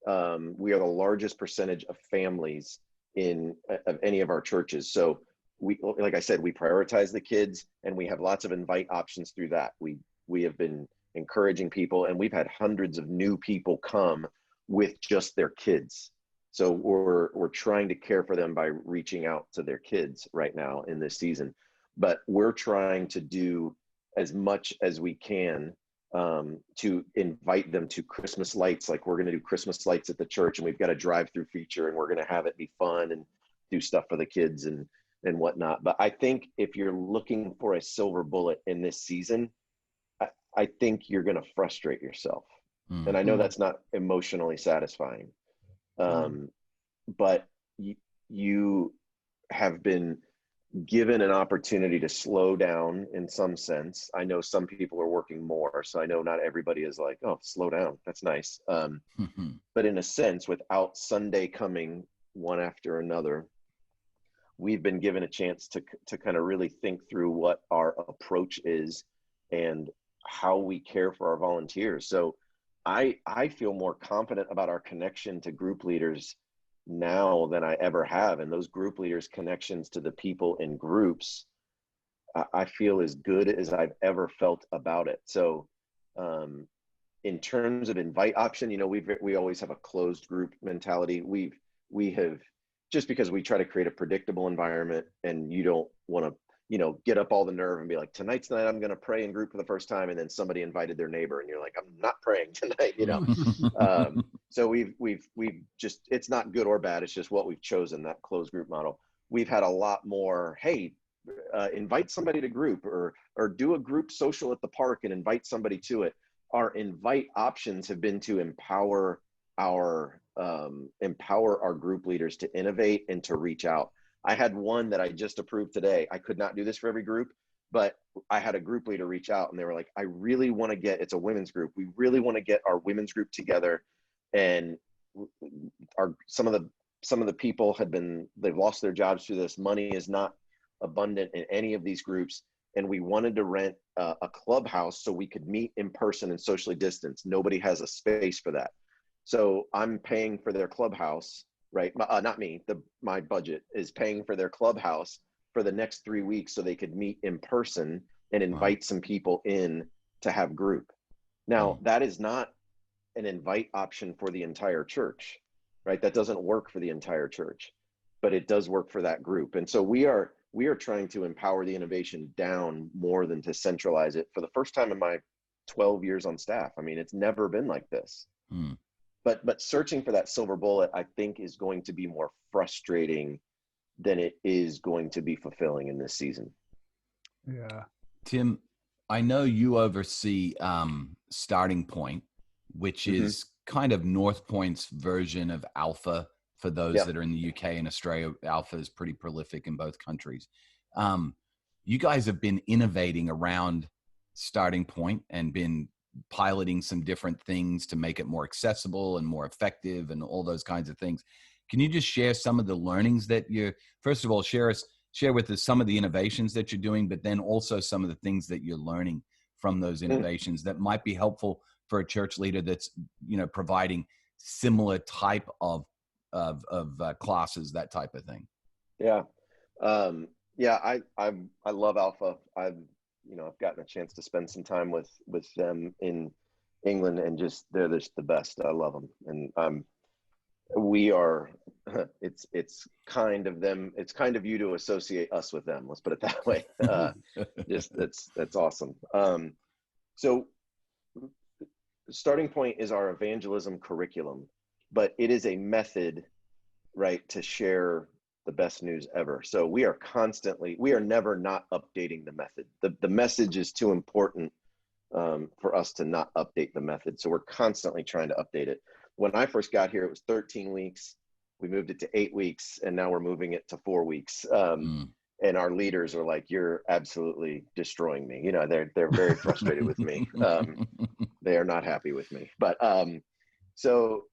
We are the largest percentage of families of any of our churches. So we, like I said, we prioritize the kids, and we have lots of invite options through that. We have been encouraging people, and we've had hundreds of new people come with just their kids. So we're trying to care for them by reaching out to their kids right now in this season. But we're trying to do as much as we can to invite them to Christmas lights. Like, we're going to do Christmas lights at the church, and we've got a drive-through feature, and we're going to have it be fun and do stuff for the kids and whatnot. But I think if you're looking for a silver bullet in this season, I think you're going to frustrate yourself. And I know that's not emotionally satisfying. But you have been given an opportunity to slow down in some sense. I know some people are working more, so I know not everybody is like, oh, slow down, that's nice. But in a sense, without Sunday coming one after another, we've been given a chance to kind of really think through what our approach is and how we care for our volunteers. So I feel more confident about our connection to group leaders now than I ever have. And those group leaders' connections to the people in groups, I feel as good as I've ever felt about it. So in terms of invite option, you know, we always have a closed group mentality. We have, just because we try to create a predictable environment, and you don't want to, you know, get up all the nerve and be like, tonight's the night I'm going to pray in group for the first time. And then somebody invited their neighbor, and you're like, I'm not praying tonight, you know? So we've just, it's not good or bad. It's just what we've chosen, that closed group model. We've had a lot more, hey, invite somebody to group, or do a group social at the park and invite somebody to it. Our invite options have been to empower our group leaders to innovate and to reach out. I had one that I just approved today. I could not do this for every group, but I had a group leader reach out, and they were like, I really want to get, it's a women's group. We really want to get our women's group together. And some of the people they've lost their jobs through this. Money is not abundant in any of these groups. And we wanted to rent a clubhouse so we could meet in person and socially distance. Nobody has a space for that. So I'm paying for their clubhouse, right? Not me, my budget is paying for their clubhouse for the next 3 weeks so they could meet in person and invite some people in to have group. Now, that is not an invite option for the entire church, right? That doesn't work for the entire church, but it does work for that group. And so we are trying to empower the innovation down more than to centralize it for the first time in my 12 years on staff. I mean, it's never been like this. But searching for that silver bullet, I think, is going to be more frustrating than it is going to be fulfilling in this season. Yeah. Tim, I know you oversee Starting Point, which is kind of North Point's version of Alpha for those that are in the UK and Australia. Alpha is pretty prolific in both countries. You guys have been innovating around Starting Point and been piloting some different things to make it more accessible and more effective and all those kinds of things. Can you just share some of the learnings that first of all, share with us some of the innovations that you're doing, but then also some of the things that you're learning from those innovations that might be helpful for a church leader that's, you know, providing similar type of classes, that type of thing. Yeah. I love Alpha. I've gotten a chance to spend some time with them in England, and they're just the best. I love them. And it's kind of them. It's kind of you to associate us with them. Let's put it that way. That's awesome. So Starting Point is our evangelism curriculum, but it is a method, right, to share the best news ever. So we are never not updating the method. The message is too important for us to not update the method. So we're constantly trying to update it. when I first got here, it was 13 weeks. We moved it to 8 weeks, and now we're moving it to 4 weeks. And our leaders are like, "You're absolutely destroying me." You know, they're very frustrated with me. They are not happy with me. But so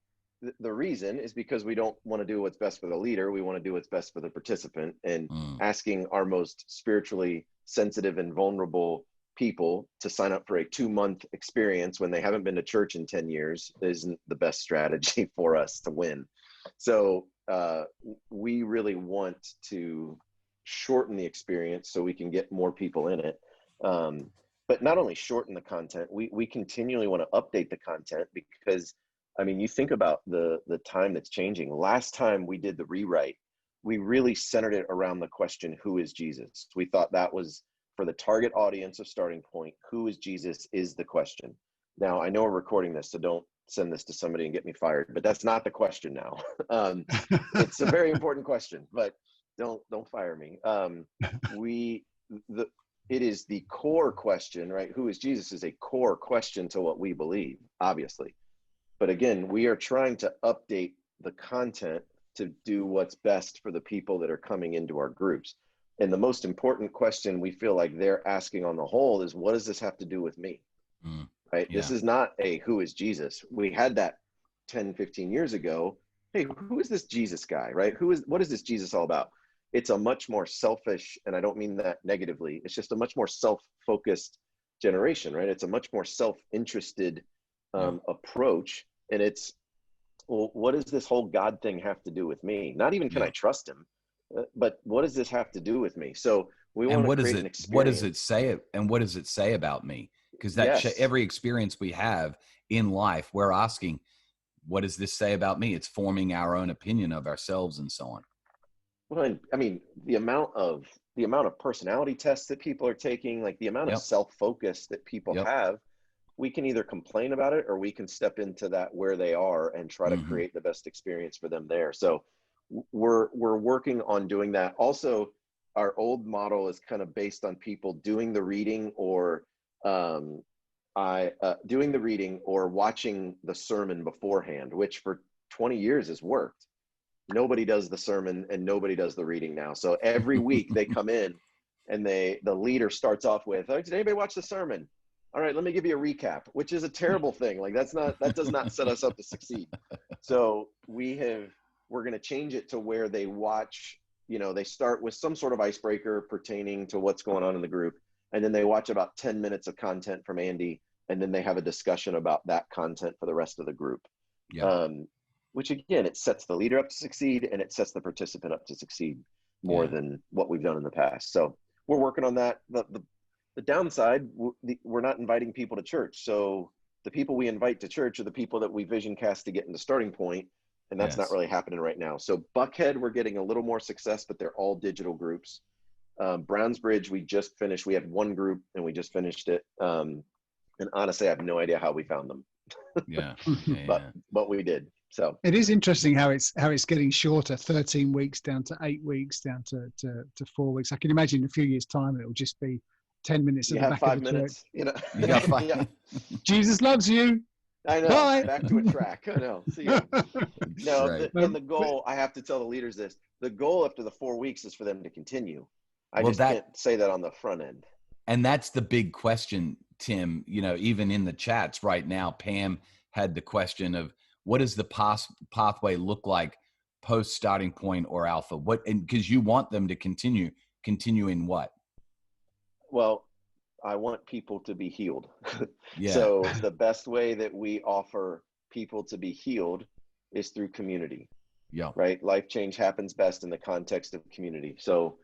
the reason is because we don't want to do what's best for the leader. We want to do what's best for the participant, and asking our most spiritually sensitive and vulnerable people to sign up for a 2-month experience when they haven't been to church in 10 years isn't the best strategy for us to win. So we really want to shorten the experience so we can get more people in it. But not only shorten the content, we continually want to update the content, because I mean, you think about the time that's changing. Last time we did the rewrite, we really centered it around the question, who is Jesus? We thought that was, for the target audience of Starting Point, who is Jesus is the question. Now, I know we're recording this, so don't send this to somebody and get me fired, but that's not the question now. It's a very important question, but don't fire me. It is the core question, right? Who is Jesus is a core question to what we believe, obviously. But again, we are trying to update the content to do what's best for the people that are coming into our groups. And the most important question we feel like they're asking on the whole is, what does this have to do with me? Right? Yeah. This is not a who is Jesus. We had that 10, 15 years ago. Hey, who is this Jesus guy, right? What is this Jesus all about? It's a much more selfish, and I don't mean that negatively, it's just a much more self-focused generation, right? It's a much more self-interested approach. And it's, well, what does this whole God thing have to do with me? Not even can I trust him, but what does this have to do with me? So we want to create an experience. What does it say? And what does it say about me? Because every experience we have in life, we're asking, what does this say about me? It's forming our own opinion of ourselves and so on. Well, I mean, the amount of personality tests that people are taking, like the amount of self-focus that people have, we can either complain about it or we can step into that where they are and try to create the best experience for them there. So we're working on doing that. Also, our old model is kind of based on people doing the reading or doing the reading or watching the sermon beforehand, which for 20 years has worked. Nobody does the sermon and nobody does the reading now. So every week they come in and the leader starts off with, "Oh, did anybody watch the sermon? All right, let me give you a recap," which is a terrible thing. Like that does not set us up to succeed. So we're going to change it to where they watch, they start with some sort of icebreaker pertaining to what's going on in the group. And then they watch about 10 minutes of content from Andy. And then they have a discussion about that content for the rest of the group. Yeah. Which again, it sets the leader up to succeed and it sets the participant up to succeed more than what we've done in the past. So we're working on that. The downside, we're not inviting people to church. So the people we invite to church are the people that we vision cast to get into Starting Point, and that's not really happening right now. So Buckhead, we're getting a little more success, but they're all digital groups. Brownsbridge, we just finished. We had one group and we just finished it. And honestly, I have no idea how we found them. But we did. So it is interesting how it's getting shorter, 13 weeks down to 8 weeks, down to 4 weeks. I can imagine in a few years' time it will just be 10 minutes at the back of the church. You got 5 minutes. Jesus loves you. I know. Bye. Back to a track. I know. See ya. No, right. And the goal, I have to tell the leaders this, the goal after the 4 weeks is for them to continue. I can't say that on the front end. And that's the big question, Tim. Even in the chats right now, Pam had the question of, what does the pathway look like post Starting Point or Alpha? Because you want them to continue in what? Well, I want people to be healed. So the best way that we offer people to be healed is through community. Yeah. Right. Life change happens best in the context of community. So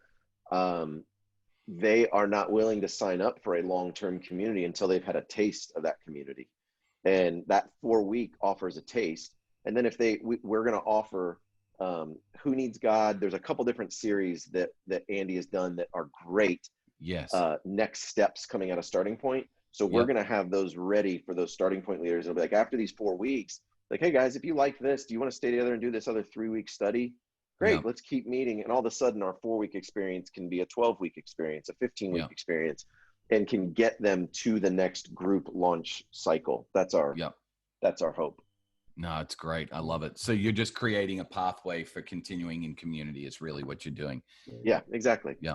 they are not willing to sign up for a long-term community until they've had a taste of that community. And that 4-week offers a taste. And then if we're going to offer Who Needs God? There's a couple different series that Andy has done that are great. Yes. Next steps coming out of Starting Point. So we're going to have those ready for those Starting Point leaders. It'll be like after these 4 weeks, like, hey guys, if you like this, do you want to stay together and do this other 3-week study? Great, let's keep meeting. And all of a sudden our 4-week experience can be a 12-week experience, a 15-week experience, and can get them to the next group launch cycle. That's our hope. No, it's great. I love it. So you're just creating a pathway for continuing in community is really what you're doing. Yeah, exactly. Yeah.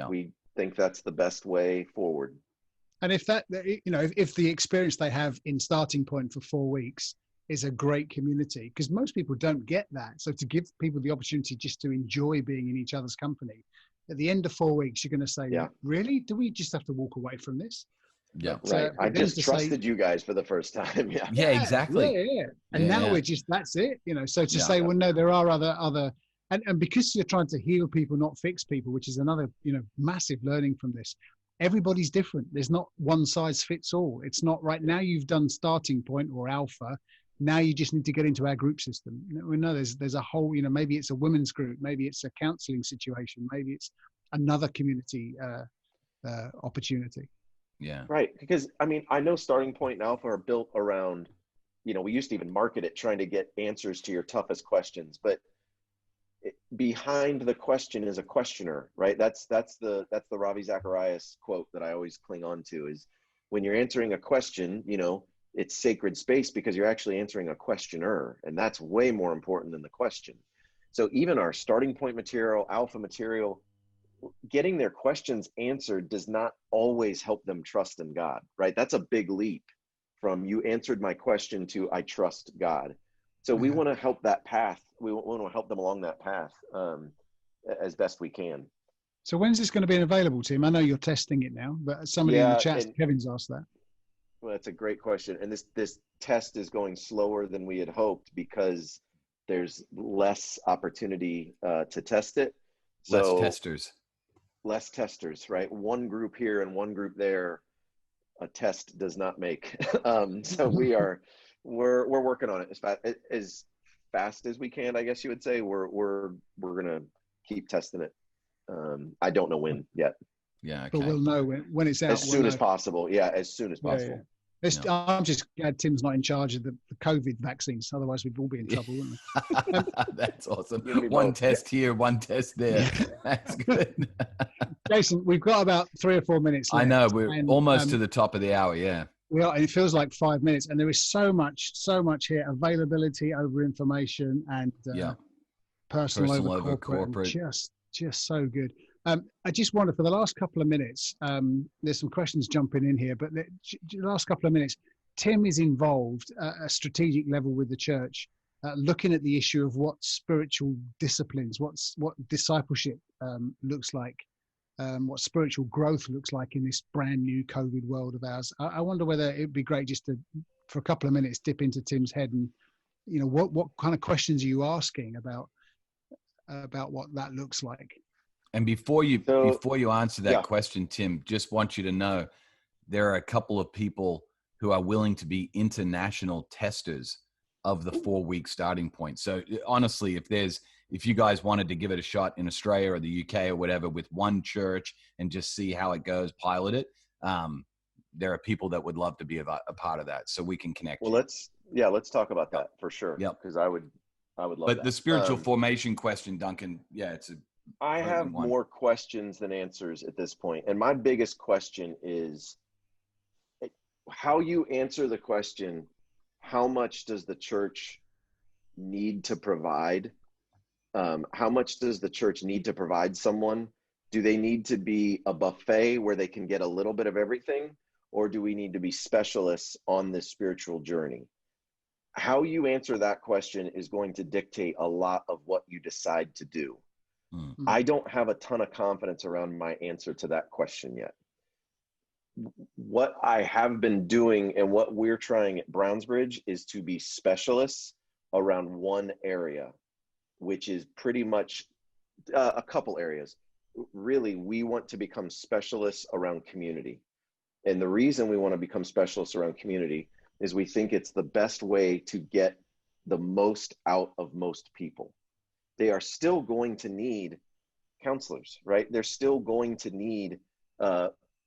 We think that's the best way forward. And if that, if the experience they have in Starting Point for 4 weeks is a great community, because most people don't get that. So to give people the opportunity just to enjoy being in each other's company, at the end of 4 weeks, you're going to say, really? Do we just have to walk away from this? Yeah. Right. I just trusted you guys for the first time. Yeah, exactly. Yeah. And now we're just, that's it. So to say, well, no, there are other, and because you're trying to heal people, not fix people, which is another, massive learning from this. Everybody's different. There's not one size fits all. It's not right now you've done Starting Point or Alpha. Now you just need to get into our group system. We know there's a whole, maybe it's a women's group, maybe it's a counseling situation, maybe it's another community opportunity. Yeah. Right. Because I know Starting Point and Alpha are built around, we used to even market it trying to get answers to your toughest questions, but behind the question is a questioner, right? That's the Ravi Zacharias quote that I always cling on to is when you're answering a question, it's sacred space because you're actually answering a questioner, and that's way more important than the question. So even our Starting Point material, Alpha material, getting their questions answered does not always help them trust in God, right? That's a big leap from you answered my question to I trust God. So we want to help that path. We want to help them along that path as best we can. So when's this going to be available, Tim? I know you're testing it now, but somebody in the chat, Kevin's asked that. Well, that's a great question. And this test is going slower than we had hoped because there's less opportunity to test it. So less testers, right? One group here and one group there, a test does not make. So we're working on it as fast as we can, I guess you would say. We're gonna keep testing it. I don't know when yet. Yeah, okay. But we'll know when it's out. As soon as possible. Yeah, as soon as possible. Yeah. I'm just glad Tim's not in charge of the COVID vaccines. Otherwise, we'd all be in trouble, wouldn't we? That's awesome. One test here, one test there. That's good. Jason, we've got about 3 or 4 minutes left. I know. We're almost to the top of the hour. Yeah. We are. It feels like 5 minutes, and there is so much here: availability over information and personal over corporate. Just so good. I just wonder, for the last couple of minutes, there's some questions jumping in here, but the last couple of minutes, Tim is involved at a strategic level with the church, looking at the issue of what spiritual disciplines, what discipleship looks like, what spiritual growth looks like in this brand new COVID world of ours. I wonder whether it'd be great just to, for a couple of minutes, dip into Tim's head and, what kind of questions are you asking about what that looks like? And before you answer that question, Tim, just want you to know there are a couple of people who are willing to be international testers of the 4-week Starting Point. So honestly, if you guys wanted to give it a shot in Australia or the UK or whatever with one church and just see how it goes, pilot it, there are people that would love to be a part of that. So we can connect. Well, let's talk about that for sure. Yeah, because I would love that. But the spiritual formation question, Duncan, I have more questions than answers at this point. And my biggest question is how you answer the question, how much does the church need to provide? How much does the church need to provide someone? Do they need to be a buffet where they can get a little bit of everything? Or do we need to be specialists on this spiritual journey? How you answer that question is going to dictate a lot of what you decide to do. I don't have a ton of confidence around my answer to that question yet. What I have been doing and what we're trying at Brownsbridge is to be specialists around one area, which is pretty much a couple areas. Really, we want to become specialists around community. And the reason we want to become specialists around community is we think it's the best way to get the most out of most people. They are still going to need counselors, right? They're still going to need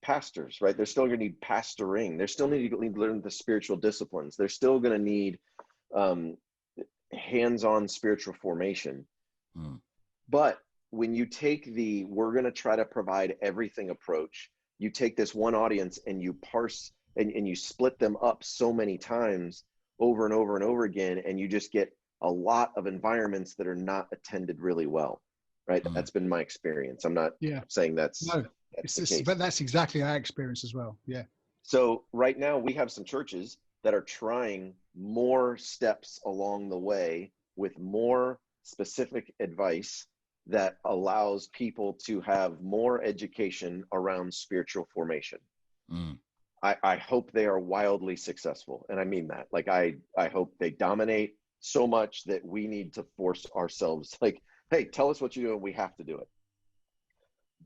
pastors, right? They're still going to need pastoring. They're still need to learn the spiritual disciplines. They're still going to need hands-on spiritual formation. But when you take we're going to try to provide everything approach, you take this one audience and you parse and you split them up so many times, over and over and over again, and you just get a lot of environments that are not attended really well, right? That's been my experience. I'm not saying that's the case. But that's exactly our experience as well. Yeah. So right now we have some churches that are trying more steps along the way with more specific advice that allows people to have more education around spiritual formation. I hope they are wildly successful. And I mean that. Like, I hope they dominate so much that we need to force ourselves, like, hey, tell us what you do and we have to do it.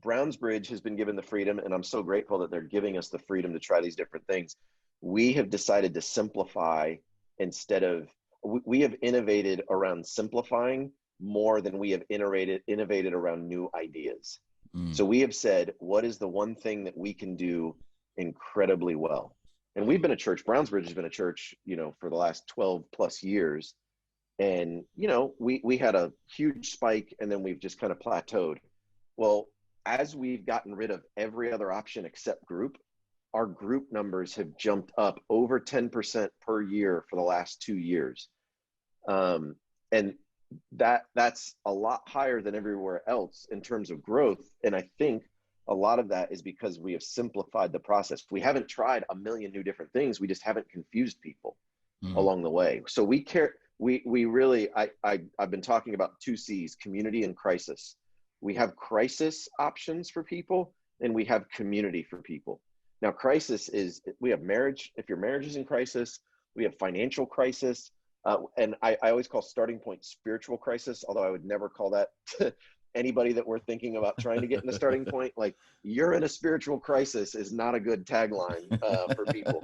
Brownsbridge has been given the freedom, and I'm so grateful that they're giving us the freedom to try these different things. We have decided to simplify instead of, we have innovated around simplifying more than we have innovated around new ideas. So we have said, what is the one thing that we can do incredibly well? And we've been a church, Brownsbridge has been a church, you know, for the last 12 plus years. And, you know, we had a huge spike and then we've just kind of plateaued. Well, as we've gotten rid of every other option except group, our group numbers have jumped up over 10% per year for the last 2 years. And that's a lot higher than everywhere else in terms of growth. And I think a lot of that is because we have simplified the process. We haven't tried a million new different things. We just haven't confused people along the way. So we care. We really, I've been talking about 2 C's, community and crisis. We have crisis options for people and we have community for people. Now, crisis is, we have marriage. If your marriage is in crisis, we have financial crisis. And I always call starting point spiritual crisis, although I would never call that to anybody that we're thinking about trying to get in a starting point. Like, you're in a spiritual crisis is not a good tagline for people.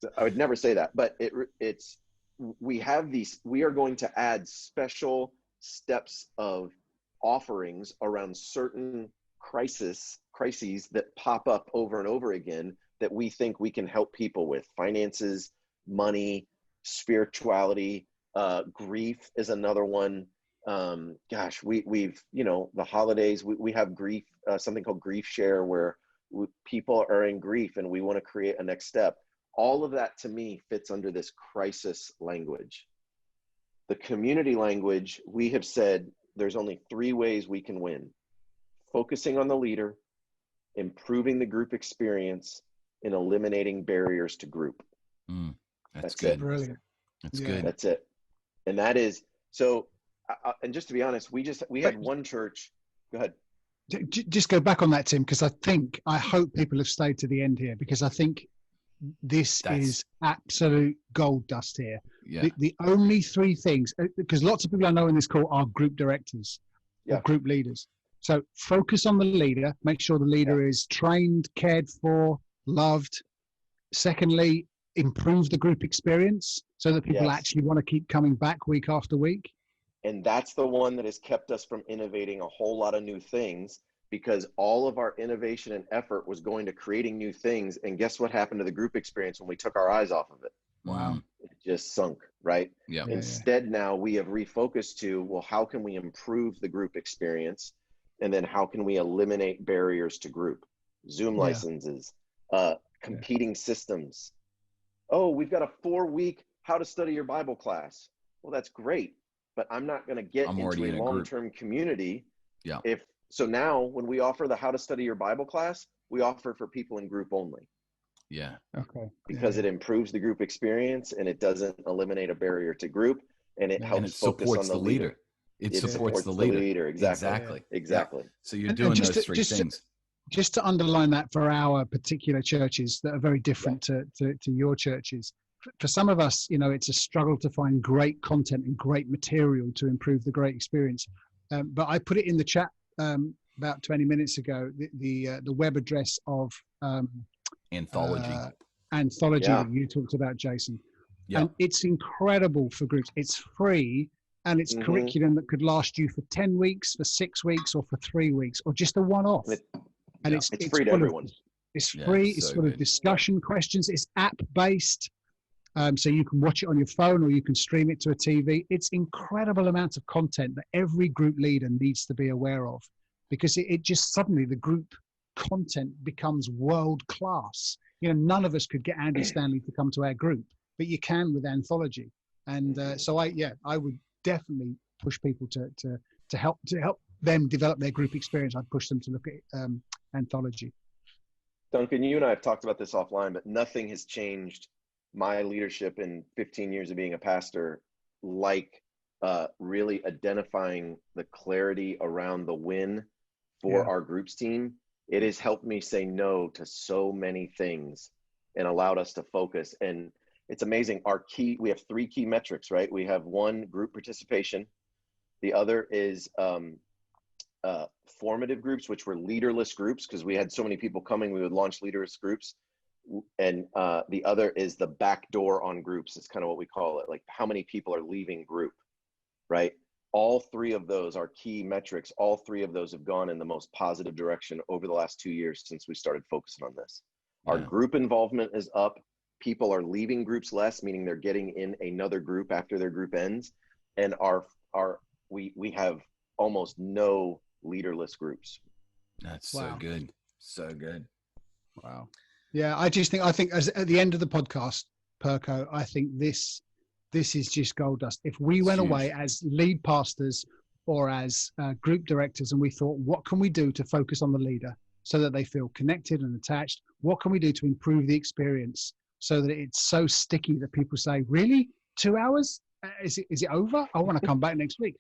So I would never say that, but we are going to add special steps of offerings around certain crises that pop up over and over again that we think we can help people with. Finances, money, spirituality, grief is another one. We've, you know, the holidays, we have grief, something called Grief Share, where people are in grief and we want to create a next step. All of that to me fits under this crisis language. The community language, we have said there's only 3 ways we can win: focusing on the leader, improving the group experience, and eliminating barriers to group. That's good. It. Brilliant. That's good. That's it. And that is, so, and just to be honest, we had one church. Go ahead. Just go back on that, Tim, because I hope people have stayed to the end here, because I think this is absolute gold dust here. Yeah. The only 3 things, because lots of people I know in this call are group directors or group leaders. So focus on the leader, make sure the leader is trained, cared for, loved. Secondly, improve the group experience so that people actually want to keep coming back week after week. And that's the one that has kept us from innovating a whole lot of new things, because all of our innovation and effort was going to creating new things. And guess what happened to the group experience when we took our eyes off of it? Wow. It just sunk, right? Yeah. Instead, now we have refocused to, well, how can we improve the group experience? And then how can we eliminate barriers to group? Zoom licenses, competing systems. Oh, we've got a 4-week how to study your Bible class. Well, that's great, but I'm not going to get into a long-term community. Yeah. So now when we offer the how to study your Bible class, we offer for people in group only. Yeah. Okay. Because it improves the group experience and it doesn't eliminate a barrier to group, and it helps focus on the leader. It supports the leader. Exactly. Yeah. So you're doing those 3 things. Just to underline that for our particular churches that are very different to your churches. For some of us, you know, it's a struggle to find great content and great material to improve the great experience. But I put it in the chat about 20 minutes ago, the web address of Anthology that you talked about, Jason. And it's incredible for groups. It's free, and it's curriculum that could last you for 10 weeks, for 6 weeks, or for 3 weeks, or just a one-off. And it's free to everyone. It's free. It's full of discussion questions. It's app-based. So you can watch it on your phone or you can stream it to a TV. It's incredible amounts of content that every group leader needs to be aware of, because it just suddenly the group content becomes world class. You know, none of us could get Andy Stanley to come to our group but you can with anthology. And so I would definitely push people to help them develop their group experience. I'd push them to look at anthology. Duncan, you and I have talked about this offline, but nothing has changed my leadership in 15 years of being a pastor like really identifying the clarity around the win for our groups team. It has helped me say no to so many things and allowed us to focus. And it's amazing. We have 3 key metrics, right? We have 1, group participation. The other is formative groups, which were leaderless groups, because we had so many people coming, we would launch leaderless groups. And the other is the back door on groups. It's kind of what we call it, like how many people are leaving group, right? All 3 of those are key metrics. All 3 of those have gone in the most positive direction over the last 2 years since we started focusing on this. Our group involvement is up. People are leaving groups less, meaning they're getting in another group after their group ends. And we have almost no leaderless groups. That's so good. So good. Wow. Yeah, I think as at the end of the podcast, Perko, I think this is just gold dust. If we went away as lead pastors or as group directors and we thought, what can we do to focus on the leader so that they feel connected and attached? What can we do to improve the experience so that it's so sticky that people say, really? 2 hours? Is it over? I want to come back next week.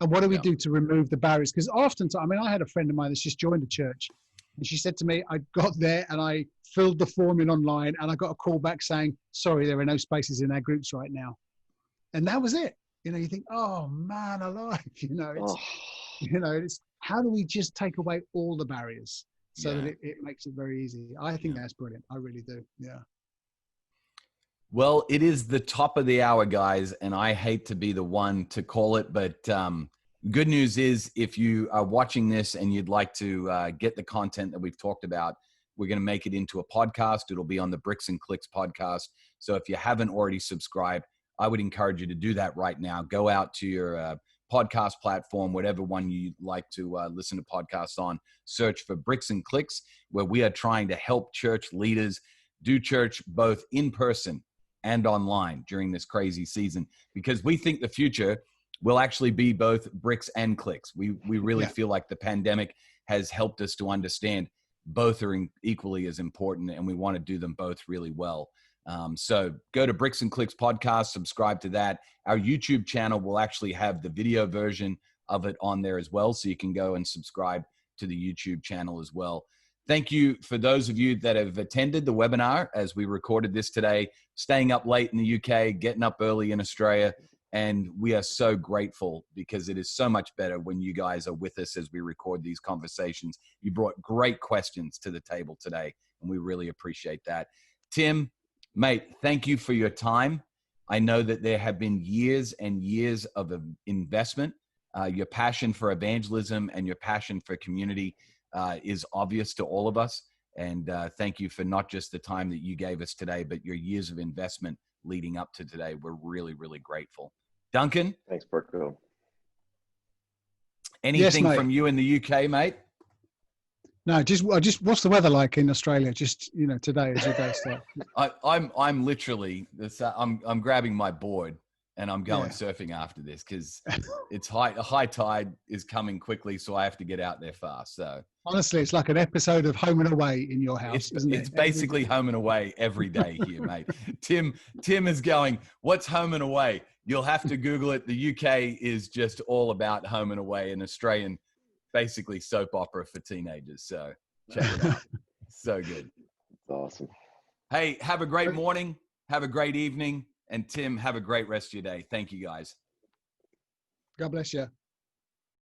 And what do we do to remove the barriers? Because often, I had a friend of mine that's just joined a church, and she said to me, I got there and I filled the form in online and I got a call back saying, sorry, there are no spaces in our groups right now. And that was it. You think, oh man alive, it's how do we just take away all the barriers so that it makes it very easy? I think that's brilliant. I really do. Yeah. Well, it is the top of the hour, guys, and I hate to be the one to call it, but good news is if you are watching this and you'd like to get the content that we've talked about, we're going to make it into a podcast. It'll be on the Bricks and Clicks podcast. So if you haven't already subscribed, I would encourage you to do that right now. Go out to your podcast platform, whatever one you like to listen to podcasts on. Search for Bricks and Clicks, where we are trying to help church leaders do church both in person and online during this crazy season, because we think the future will actually be both bricks and clicks. We really feel like the pandemic has helped us to understand both are equally as important, and we want to do them both really well. So go to Bricks and Clicks podcast, subscribe to that. Our YouTube channel will actually have the video version of it on there as well, so you can go and subscribe to the YouTube channel as well. Thank you for those of you that have attended the webinar as we recorded this today, staying up late in the UK, getting up early in Australia. And we are so grateful because it is so much better when you guys are with us as we record these conversations. You brought great questions to the table today, and we really appreciate that. Tim, mate, thank you for your time. I know that there have been years and years of investment. Your passion for evangelism and your passion for community is obvious to all of us. And thank you for not just the time that you gave us today, but your years of investment leading up to today. We're really, really grateful. Duncan? Thanks, Perko. Anything from you in the UK, mate? No, just what's the weather like in Australia? Just, today as your day starts. I'm literally, I'm grabbing my board and I'm going surfing after this because it's high tide is coming quickly, so I have to get out there fast. So honestly, it's like an episode of Home and Away in your house, isn't it? It's basically Home and Away every day here, mate. Tim is going, what's Home and Away? You'll have to Google it. The UK is just all about Home and Away, an Australian, basically soap opera for teenagers. So check it out. So good. That's awesome. Hey, have a great morning. Have a great evening. And Tim, have a great rest of your day. Thank you, guys. God bless you.